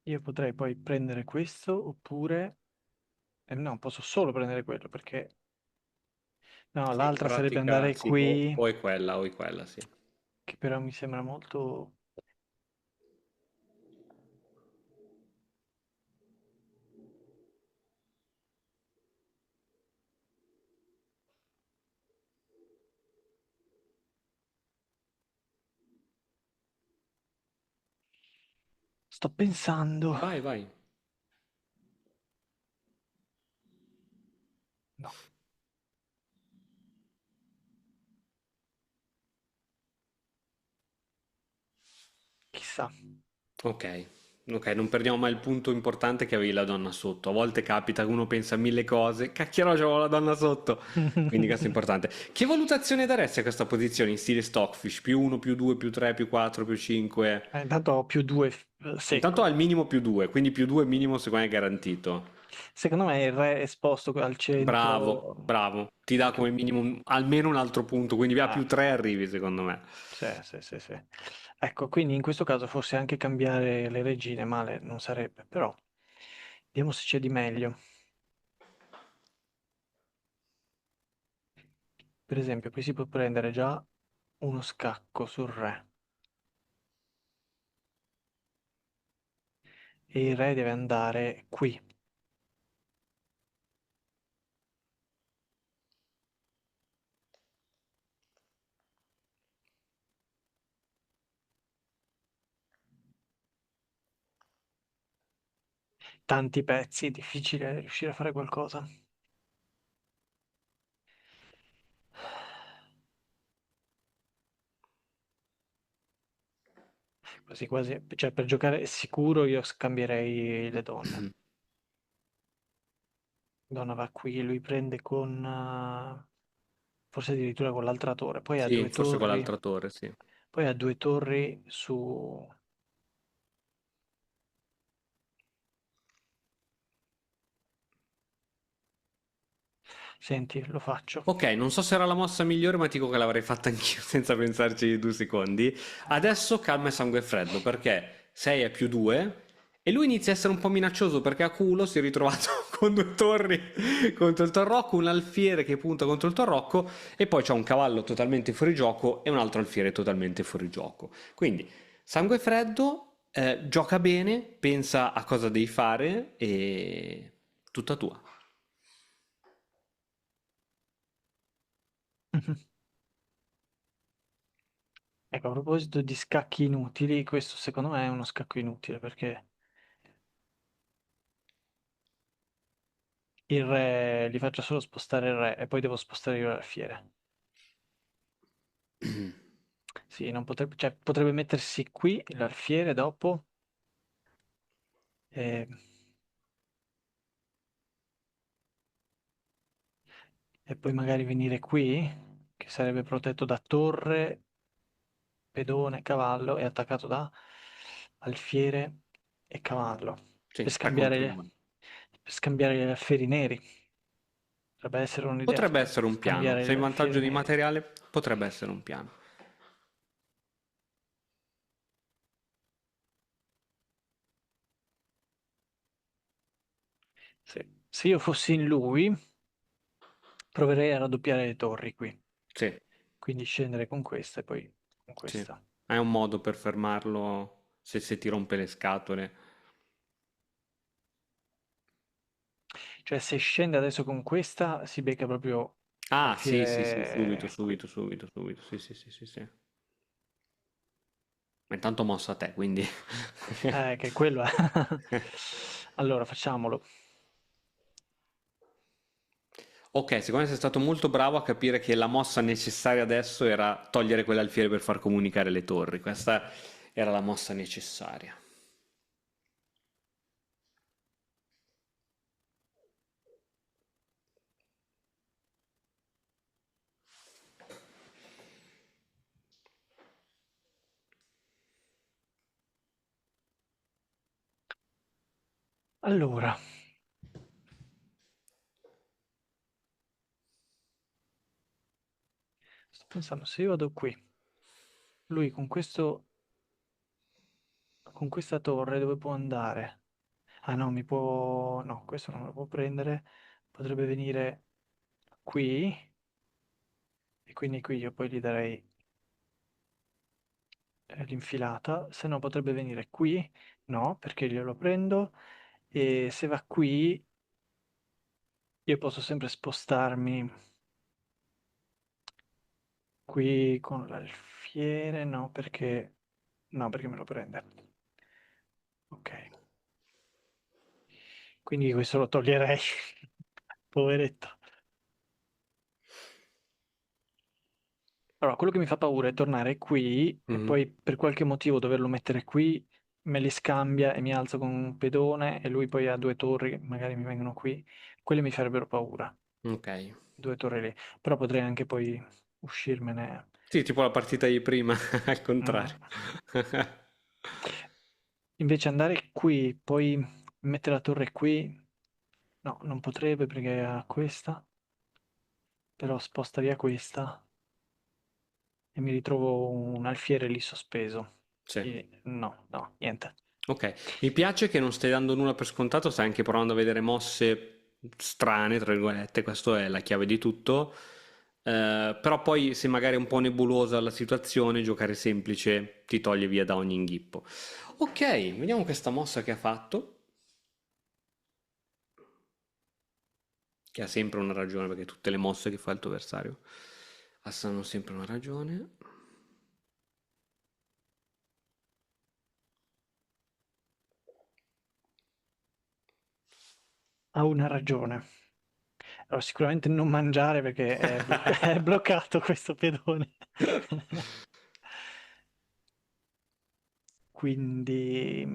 Io potrei poi prendere questo oppure... no, posso solo prendere quello perché... No, Sì, in l'altra sarebbe pratica andare sì, qui, o è quella, sì. che però mi sembra molto... Sto pensando... Vai, vai. No, chissà. Ok, ok, non perdiamo mai il punto importante che avevi la donna sotto. A volte capita che uno pensa a mille cose, cacchierò, c'avevo la donna sotto. Quindi questo è importante. Che valutazione daresti a questa posizione in stile Stockfish? Più 1, più 2, più 3, più 4, più 5? Intanto ho più due Intanto secco. al minimo più 2, quindi più 2 minimo secondo me è garantito. Secondo me il re esposto al Bravo, centro... bravo. Ti dà Anche... come minimo almeno un altro punto, quindi via Ah, più 3 arrivi secondo me. sì, sì, sì, sì. Ecco, quindi in questo caso forse anche cambiare le regine male non sarebbe, però vediamo se c'è di meglio. Per esempio, qui si può prendere già uno scacco sul re e il re deve andare qui. tanti pezzi, è difficile riuscire a fare qualcosa. Quasi quasi, cioè per giocare sicuro io scambierei le donne. Donna va qui, lui prende con, forse addirittura con l'altra torre, Sì, forse con l'altra torre, sì. poi ha due torri su... Senti, lo faccio. Ok, non so se era la mossa migliore, ma ti dico che l'avrei fatta anch'io senza pensarci 2 secondi. Adesso calma e sangue freddo, perché 6 è più 2 e lui inizia a essere un po' minaccioso perché a culo si è ritrovato con 2 torri contro il Torrocco, un alfiere che punta contro il Torrocco e poi c'è un cavallo totalmente fuori gioco e un altro alfiere totalmente fuori gioco. Quindi sangue freddo, gioca bene, pensa a cosa devi fare e tutta tua. Ecco, a proposito di scacchi inutili, questo secondo me è uno scacco inutile perché il re gli faccio solo spostare il re e poi devo spostare io l'alfiere. Sì, non potrebbe, cioè, potrebbe mettersi qui l'alfiere dopo e, e poi magari venire qui, che sarebbe protetto da torre, pedone, cavallo e attaccato da alfiere e cavallo Sì, 3 contro 2. per scambiare gli alfieri neri. Potrebbe essere un'idea Potrebbe essere un piano. scambiare Se gli in vantaggio alfieri di neri. materiale, potrebbe essere un piano. Sì. Se io fossi in lui, proverei a raddoppiare le torri qui. Sì, Quindi scendere con questa e poi con sì. questa. È un modo per fermarlo se ti rompe le scatole. Cioè, se scende adesso con questa, si becca proprio Ah, sì, sì, sì, subito, alfiere qui. subito, subito, subito. Sì, sì, sì, sì, sì. Ma intanto mossa a te, quindi... Che quello è. Allora, facciamolo. Ok, secondo me sei stato molto bravo a capire che la mossa necessaria adesso era togliere quell'alfiere per far comunicare le torri. Questa era la mossa necessaria. Allora, sto pensando, se io vado qui, lui con questa torre dove può andare? Ah no, mi può... No, questo non lo può prendere. Potrebbe venire qui e quindi qui io poi gli darei l'infilata, se no potrebbe venire qui, no, perché glielo prendo, e se va qui io posso sempre spostarmi qui con l'alfiere, no, perché me lo prende. Ok, quindi questo lo toglierei, poveretto. Allora, quello che mi fa paura è tornare qui e Mhm. poi per qualche motivo doverlo mettere qui, me li scambia e mi alzo con un pedone e lui poi ha due torri, magari mi vengono qui. Quelle mi farebbero paura, Ok. due torri lì. Però potrei anche poi uscirmene. Sì, tipo la partita di prima, al contrario. Mm. Invece andare qui, poi mettere la torre qui, no, non potrebbe perché ha questa, però sposta via questa e mi ritrovo un alfiere lì sospeso. Sì. No, no, niente. Ok, mi piace che non stai dando nulla per scontato, stai anche provando a vedere mosse strane, tra virgolette, questa è la chiave di tutto. Però poi se magari è un po' nebulosa la situazione, giocare semplice ti toglie via da ogni inghippo. Ok, vediamo questa mossa che ha fatto, che ha sempre una ragione, perché tutte le mosse che fa il tuo avversario hanno sempre una ragione. Ha una ragione. Allora, sicuramente non mangiare perché è bloccato questo pedone. Quindi,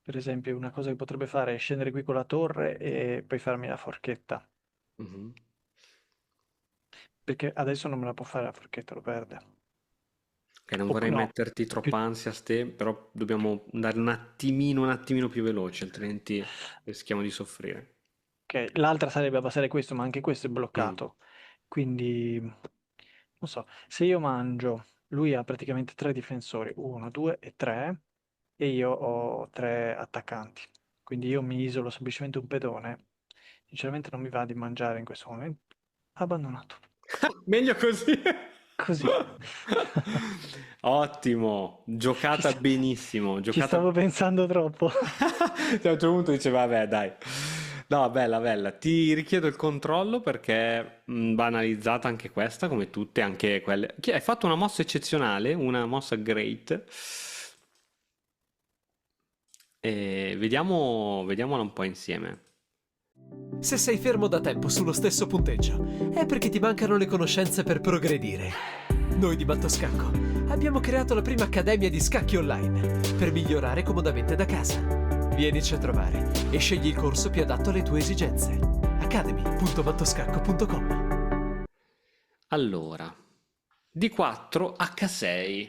per esempio, una cosa che potrebbe fare è scendere qui con la torre e poi farmi la forchetta. Mhm. Perché adesso non me la può fare la forchetta, lo perde. Ok, non Oppure vorrei no, metterti più... troppa ansia a ste, però dobbiamo andare un attimino più veloci, altrimenti rischiamo di soffrire. Ok, l'altra sarebbe abbassare questo, ma anche questo è Mm. bloccato. Quindi, non so, se io mangio, lui ha praticamente tre difensori, uno, due e tre, e io ho tre attaccanti. Quindi io mi isolo semplicemente un pedone. Sinceramente non mi va di mangiare in questo momento. Abbandonato. Meglio così. Così. Ottimo, Ci, giocata sta- benissimo, ci stavo giocata... pensando troppo. A un certo punto dice, vabbè, dai. No, bella, bella. Ti richiedo il controllo perché va analizzata anche questa, come tutte, anche quelle... Hai fatto una mossa eccezionale, una mossa great. E vediamola un po' insieme. Se sei fermo da tempo sullo stesso punteggio, è perché ti mancano le conoscenze per progredire. Noi di Battoscacco abbiamo creato la prima accademia di scacchi online per migliorare comodamente da casa. Vienici a trovare e scegli il corso più adatto alle tue esigenze. academy.battoscacco.com. Allora, D4 H6.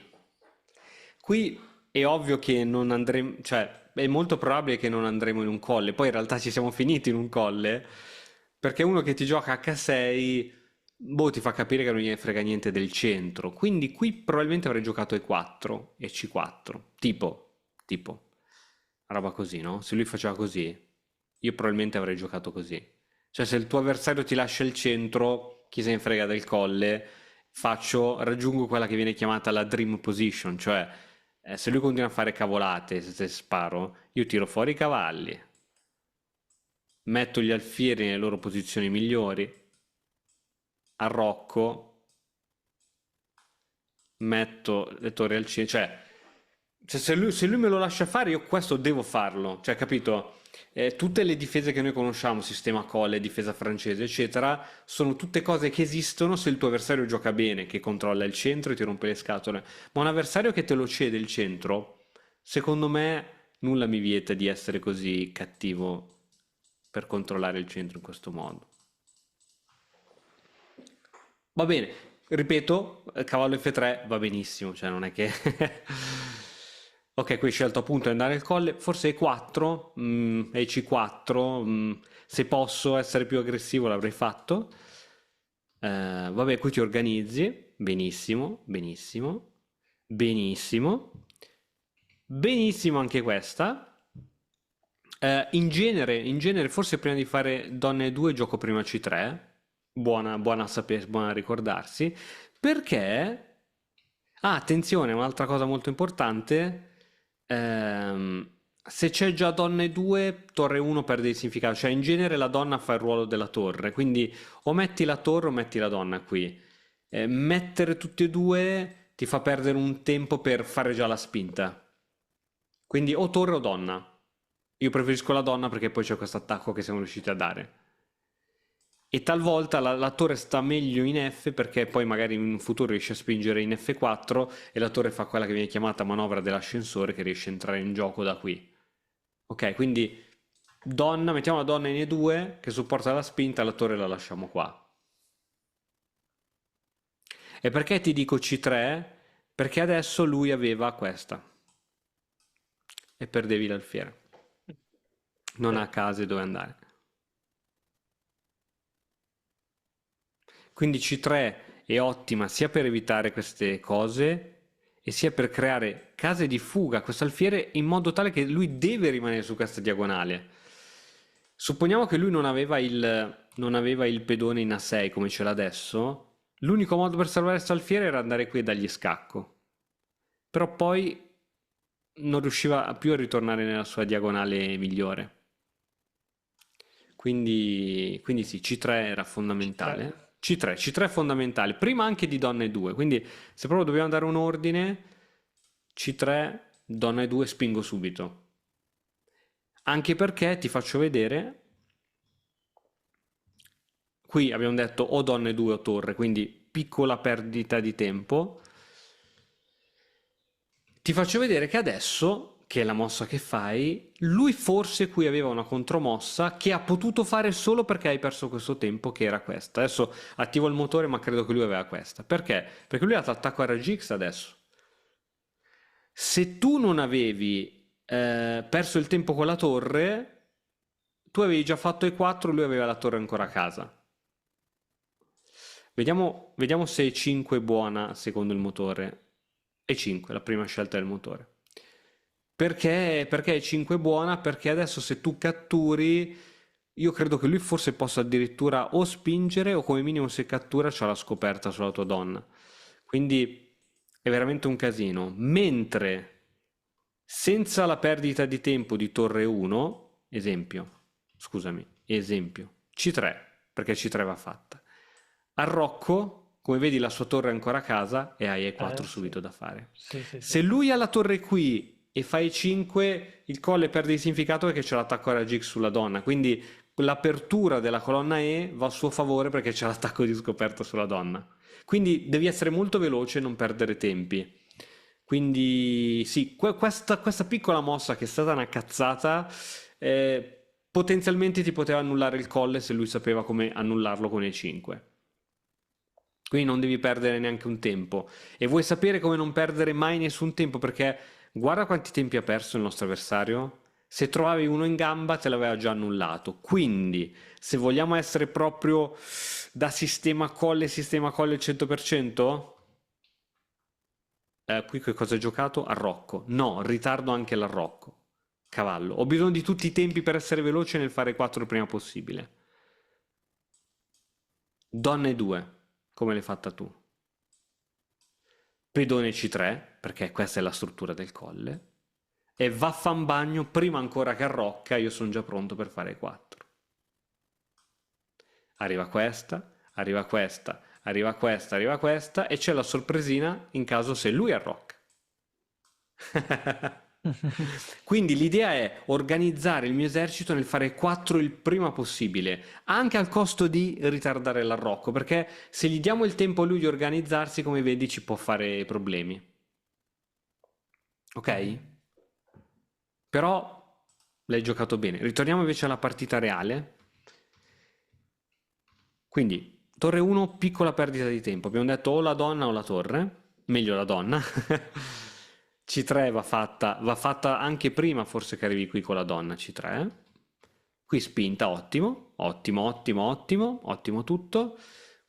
Qui è ovvio che non andremo, cioè è molto probabile che non andremo in un colle, poi in realtà ci siamo finiti in un colle, perché uno che ti gioca H6, boh, ti fa capire che non gliene frega niente del centro, quindi qui probabilmente avrei giocato E4 e C4, tipo, roba così, no? Se lui faceva così, io probabilmente avrei giocato così. Cioè se il tuo avversario ti lascia il centro, chi se ne frega del colle, raggiungo quella che viene chiamata la dream position, cioè se lui continua a fare cavolate, se sparo, io tiro fuori i cavalli, metto gli alfieri nelle loro posizioni migliori, arrocco, metto le torri al centro, cioè, se lui me lo lascia fare, io questo devo farlo, cioè, capito? Tutte le difese che noi conosciamo, sistema colle, difesa francese, eccetera, sono tutte cose che esistono se il tuo avversario gioca bene, che controlla il centro e ti rompe le scatole. Ma un avversario che te lo cede il centro, secondo me, nulla mi vieta di essere così cattivo per controllare il centro in questo modo. Va bene, ripeto, cavallo F3 va benissimo, cioè non è che... Ok, qui hai scelto appunto di andare al colle, forse E4, EC4, se posso essere più aggressivo l'avrei fatto. Vabbè, qui ti organizzi, benissimo, benissimo, benissimo, benissimo anche questa. In genere, forse prima di fare donne 2 gioco prima C3, buona a sapere, buona a ricordarsi, perché... Ah, attenzione, un'altra cosa molto importante, se c'è già donne 2, torre 1 perde il significato, cioè in genere la donna fa il ruolo della torre, quindi o metti la torre o metti la donna qui. Mettere tutti e due ti fa perdere un tempo per fare già la spinta. Quindi o torre o donna. Io preferisco la donna perché poi c'è questo attacco che siamo riusciti a dare. E talvolta la torre sta meglio in F perché poi magari in un futuro riesce a spingere in F4 e la torre fa quella che viene chiamata manovra dell'ascensore che riesce a entrare in gioco da qui. Ok, quindi donna, mettiamo la donna in E2 che supporta la spinta, la torre la lasciamo qua. E perché ti dico C3? Perché adesso lui aveva questa e perdevi l'alfiere. Non Sì. ha case dove andare. Quindi C3 è ottima sia per evitare queste cose e sia per creare case di fuga a questo alfiere in modo tale che lui deve rimanere su questa diagonale. Supponiamo che lui non aveva il pedone in A6 come ce l'ha adesso. L'unico modo per salvare questo alfiere era andare qui e dargli scacco. Però poi non riusciva più a ritornare nella sua diagonale migliore. Quindi sì, C3 era C3. fondamentale. C3 è fondamentale, prima anche di donna e 2, quindi se proprio dobbiamo dare un ordine, C3, donna e 2 spingo subito. Anche perché ti faccio vedere, qui abbiamo detto o donne 2 o torre, quindi piccola perdita di tempo. Ti faccio vedere che adesso, che è la mossa che fai, lui forse qui aveva una contromossa che ha potuto fare solo perché hai perso questo tempo, che era questa. Adesso attivo il motore, ma credo che lui aveva questa. Perché? Perché lui ha attacco a RGX adesso. Se tu non avevi perso il tempo con la torre, tu avevi già fatto E4, lui aveva la torre ancora a casa. Vediamo se E5 è buona secondo il motore. E5, la prima scelta del motore. Perché E5 è buona? Perché adesso se tu catturi, io credo che lui forse possa addirittura o spingere o come minimo se cattura c'ha la scoperta sulla tua donna. Quindi è veramente un casino. Mentre senza la perdita di tempo di torre 1, esempio, C3, perché C3 va fatta. Arrocco, come vedi la sua torre è ancora a casa e hai E4 Sì. subito da fare. Sì, sì, Se sì. lui ha la torre qui e fa E5, il colle perde di significato perché c'è l'attacco a Ragix sulla donna, quindi l'apertura della colonna E va a suo favore perché c'è l'attacco di scoperta sulla donna. Quindi devi essere molto veloce e non perdere tempi. Quindi sì, questa piccola mossa che è stata una cazzata, potenzialmente ti poteva annullare il colle se lui sapeva come annullarlo con E5. Quindi non devi perdere neanche un tempo. E vuoi sapere come non perdere mai nessun tempo? Perché guarda quanti tempi ha perso il nostro avversario. Se trovavi uno in gamba te l'aveva già annullato. Quindi, se vogliamo essere proprio da sistema colle al 100%, qui che cosa hai giocato? Arrocco. No, ritardo anche l'arrocco. Cavallo. Ho bisogno di tutti i tempi per essere veloce nel fare 4 il prima possibile. Donne 2, come l'hai fatta tu? Pedone C3, perché questa è la struttura del colle, e vaffanbagno prima ancora che arrocca, io sono già pronto per fare 4. Arriva questa, arriva questa, arriva questa, arriva questa, e c'è la sorpresina in caso se lui arrocca. Quindi l'idea è organizzare il mio esercito nel fare 4 il prima possibile, anche al costo di ritardare l'arrocco, perché se gli diamo il tempo a lui di organizzarsi, come vedi, ci può fare problemi. Ok? Però l'hai giocato bene. Ritorniamo invece alla partita reale. Quindi, torre 1, piccola perdita di tempo. Abbiamo detto o la donna o la torre. Meglio la donna. C3 va fatta anche prima, forse che arrivi qui con la donna C3. Qui spinta, ottimo, ottimo, ottimo, ottimo, ottimo tutto.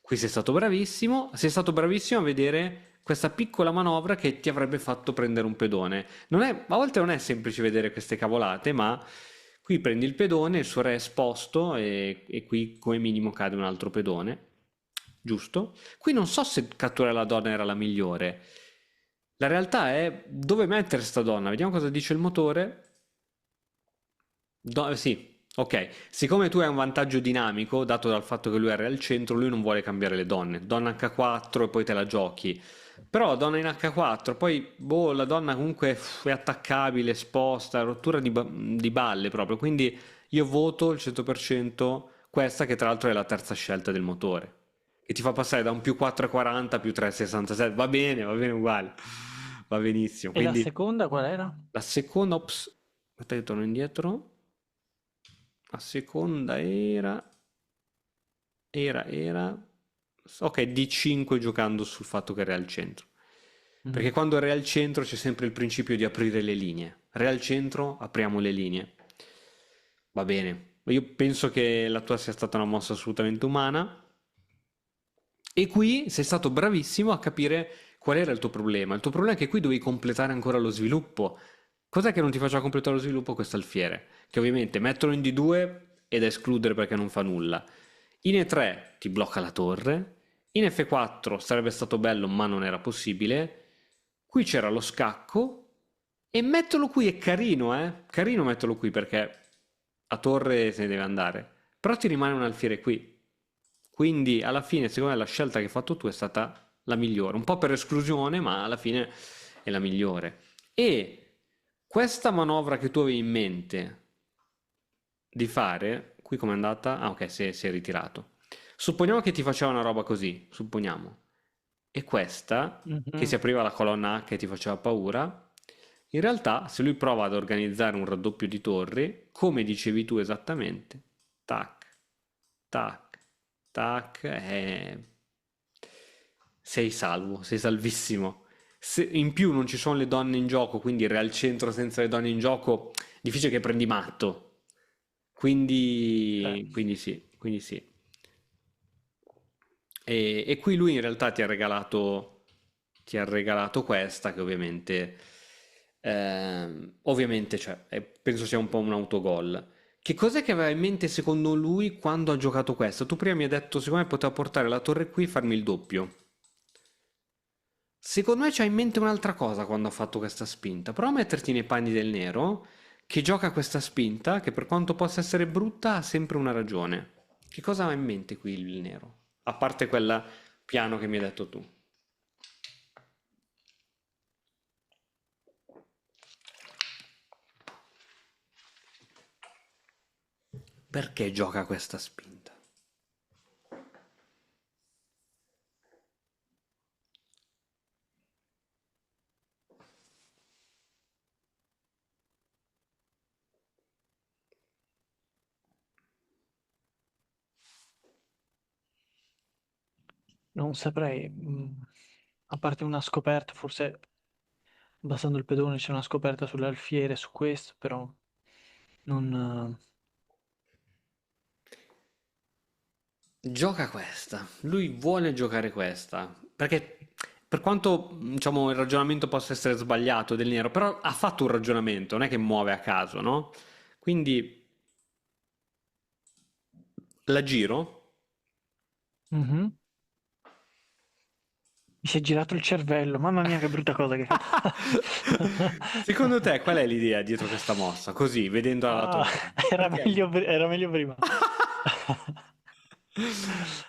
Qui sei stato bravissimo a vedere questa piccola manovra che ti avrebbe fatto prendere un pedone. A volte non è semplice vedere queste cavolate, ma qui prendi il pedone, il suo re è esposto e qui come minimo cade un altro pedone, giusto? Qui non so se catturare la donna era la migliore. La realtà è dove mettere sta donna. Vediamo cosa dice il motore. Sì, ok. Siccome tu hai un vantaggio dinamico, dato dal fatto che lui era al centro, lui non vuole cambiare le donne. Donna H4 e poi te la giochi. Però donna in H4, poi boh, la donna comunque è attaccabile, esposta, rottura di balle proprio. Quindi io voto il 100% questa che tra l'altro è la terza scelta del motore. Che ti fa passare da un più 4,40 più 3,67. Va bene uguale. Va benissimo. E la Quindi seconda qual era? la seconda, ops, aspetta che torno indietro. La seconda ok, D5 giocando sul fatto che era al centro. Perché quando è al centro c'è sempre il principio di aprire le linee. Re al centro, apriamo le linee. Va bene. Io penso che la tua sia stata una mossa assolutamente umana. E qui sei stato bravissimo a capire qual era il tuo problema. Il tuo problema è che qui dovevi completare ancora lo sviluppo. Cos'è che non ti faceva completare lo sviluppo? Questo alfiere, che ovviamente mettono in D2 è da escludere perché non fa nulla. In E3 ti blocca la torre, in F4 sarebbe stato bello ma non era possibile, qui c'era lo scacco e metterlo qui è carino, carino metterlo qui perché a torre se ne deve andare, però ti rimane un alfiere qui. Quindi alla fine secondo me la scelta che hai fatto tu è stata la migliore, un po' per esclusione ma alla fine è la migliore. E questa manovra che tu avevi in mente di fare, qui com'è andata? Ah, ok, si è ritirato. Supponiamo che ti faceva una roba così, supponiamo. E questa, che si Mhm. apriva la colonna H e ti faceva paura, in realtà, se lui prova ad organizzare un raddoppio di torri, come dicevi tu esattamente, tac, tac, tac, sei salvo, sei salvissimo. In più non ci sono le donne in gioco, quindi il Real Centro senza le donne in gioco, difficile che prendi matto. Cioè, Quindi sì, quindi sì. E qui lui in realtà ti ha regalato questa che ovviamente cioè, penso sia un po' un autogol. Che cos'è che aveva in mente secondo lui quando ha giocato questa? Tu prima mi hai detto, secondo me poteva portare la torre qui e farmi il doppio. Secondo me c'ha in mente un'altra cosa quando ha fatto questa spinta. Prova a metterti nei panni del nero, che gioca questa spinta, che per quanto possa essere brutta, ha sempre una ragione. Che cosa ha in mente qui il nero? A parte quella piano che mi hai detto tu. Perché gioca questa spinta? non saprei. A parte una scoperta, forse abbassando il pedone c'è una scoperta sull'alfiere, su questo, però non... Gioca questa. Lui vuole giocare questa. Perché per quanto, diciamo, il ragionamento possa essere sbagliato del nero, però ha fatto un ragionamento, non è che muove a caso, no? Quindi la giro. Mhm. Mi si è girato il cervello, mamma mia che brutta cosa che hai fatto. Secondo te qual è l'idea dietro questa mossa? Così, vedendola alla tua Ah, volta. era Perché? era meglio prima.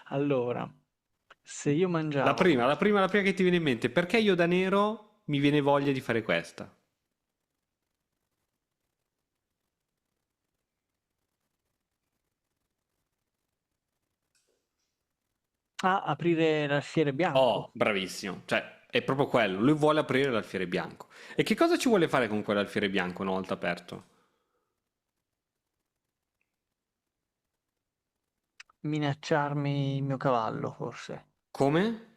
Allora, se io mangiavo... La prima che ti viene in mente, perché io da nero mi viene voglia di fare questa? Ah, aprire l'alfiere Oh, bianco. bravissimo. Cioè, è proprio quello. Lui vuole aprire l'alfiere bianco. E che cosa ci vuole fare con quell'alfiere bianco una volta aperto? Minacciarmi il mio cavallo, forse. Come?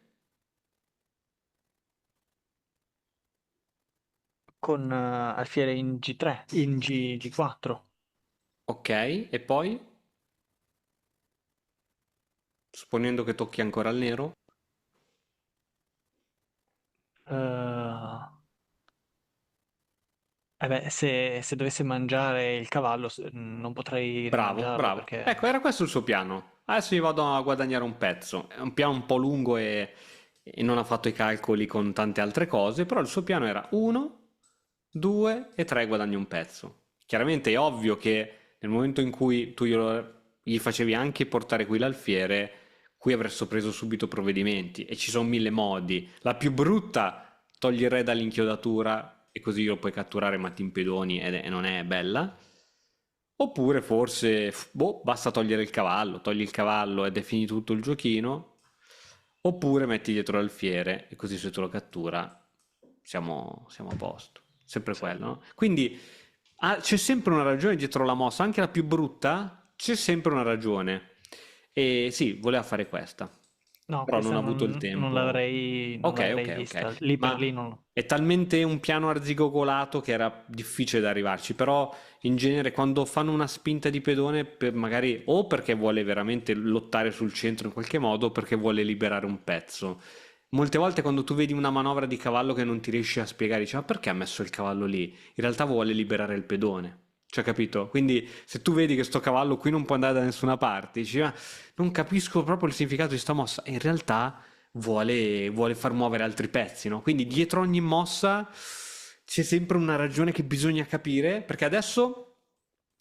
Con alfiere in G3, in G4. Ok, e poi? Supponendo che tocchi ancora al nero? Eh, beh, se dovesse mangiare il cavallo, non potrei Bravo, rimangiarlo bravo. perché... Ecco, era questo il suo piano. Adesso gli vado a guadagnare un pezzo. È un piano un po' lungo e non ha fatto i calcoli con tante altre cose, però il suo piano era 1, 2 e 3 guadagni un pezzo. Chiaramente è ovvio che nel momento in cui gli facevi anche portare qui l'alfiere, qui avresti preso subito provvedimenti e ci sono mille modi. La più brutta, togli il re dall'inchiodatura e così lo puoi catturare ma ti impedoni e non è bella. Oppure forse, boh, basta togliere il cavallo, togli il cavallo ed è finito tutto il giochino. Oppure metti dietro l'alfiere e così se te lo cattura siamo a posto. Sempre Sì. quello, no? Quindi c'è sempre una ragione dietro la mossa, anche la più brutta, c'è sempre una ragione. E sì, voleva fare questa, No, però non questa ha avuto il non tempo. l'avrei Ok, ok, vista. ok. Lì per lì Ma non... è talmente un piano arzigogolato che era difficile da arrivarci, però in genere quando fanno una spinta di pedone, magari o perché vuole veramente lottare sul centro in qualche modo, o perché vuole liberare un pezzo. Molte volte quando tu vedi una manovra di cavallo che non ti riesci a spiegare, dici, ma perché ha messo il cavallo lì? In realtà vuole liberare il pedone. Cioè, capito? Quindi se tu vedi che sto cavallo qui non può andare da nessuna parte, dici, ma non capisco proprio il significato di sta mossa. E in realtà vuole far muovere altri pezzi, no? Quindi dietro ogni mossa c'è sempre una ragione che bisogna capire, perché adesso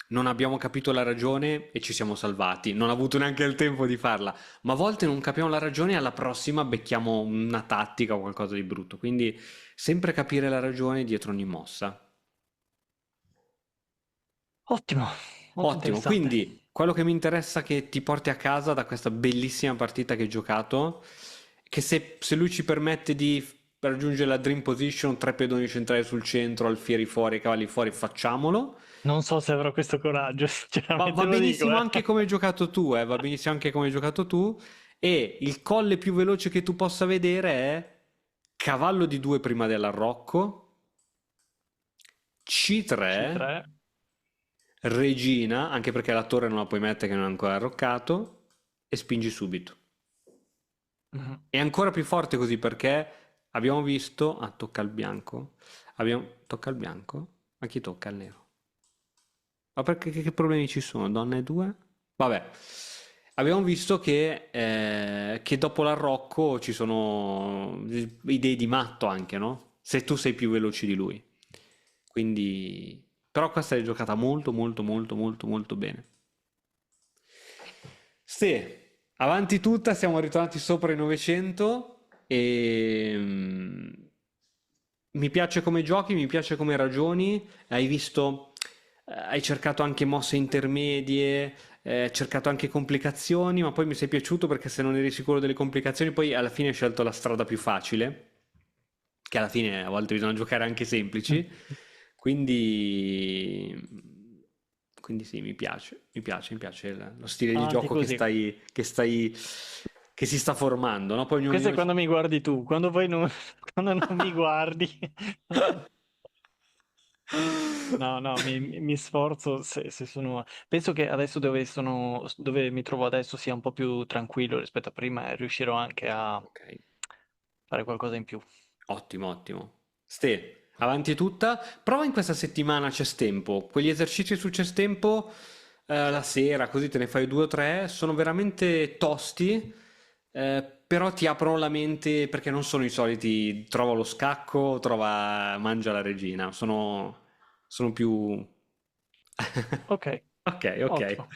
non abbiamo capito la ragione e ci siamo salvati, non ho avuto neanche il tempo di farla, ma a volte non capiamo la ragione e alla prossima becchiamo una tattica o qualcosa di brutto, quindi sempre capire la ragione dietro ogni mossa. Ottimo. Molto Ottimo, interessante. quindi quello che mi interessa che ti porti a casa da questa bellissima partita che hai giocato, che se lui ci permette di raggiungere la dream position, tre pedoni centrali sul centro, alfieri fuori, cavalli fuori, facciamolo. Non so se avrò questo coraggio, Va, sinceramente va lo dico, benissimo eh. anche come hai giocato tu, va benissimo anche come hai giocato tu. E il colle più veloce che tu possa vedere è cavallo di 2 prima dell'arrocco, C3, C3. regina, anche perché la torre non la puoi mettere che non è ancora arroccato, e spingi subito. Mhm. È ancora più forte così perché abbiamo visto... Ah, tocca al bianco. Tocca al bianco? A chi tocca? Al nero. Ma perché che problemi ci sono? Donna e due? Vabbè, abbiamo visto che dopo l'arrocco ci sono idee di matto anche, no? Se tu sei più veloce di lui. Quindi... Però questa è giocata molto, molto, molto, molto, molto bene. Sì, avanti tutta, siamo ritornati sopra i 900 e mi piace come giochi, mi piace come ragioni. Hai visto, hai cercato anche mosse intermedie, hai cercato anche complicazioni, ma poi mi sei piaciuto perché se non eri sicuro delle complicazioni, poi alla fine hai scelto la strada più facile, che alla fine a volte bisogna giocare anche semplici. Quindi, quindi sì, mi piace lo stile di Avanti gioco che così. che si sta formando, no? Poi Questo è ognuno... quando mi guardi tu, quando poi non, quando non mi guardi. No, no, mi sforzo se sono... Penso che adesso dove mi trovo adesso sia un po' più tranquillo rispetto a prima e riuscirò anche a Ok, fare qualcosa in più. ottimo, ottimo. Ste, avanti tutta. Prova in questa settimana Chess Tempo. Quegli esercizi su Chess Tempo, la sera, così te ne fai due o tre, sono veramente tosti, però ti aprono la mente perché non sono i soliti trova lo scacco, trova mangia la regina. Sono più... Ok, Ok, ok. ottimo.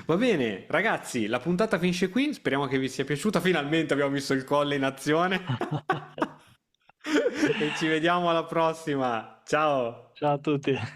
Va bene, ragazzi, la puntata finisce qui. Speriamo che vi sia piaciuta. Finalmente abbiamo visto il colle in azione. E ci vediamo alla prossima. Ciao. Ciao a tutti.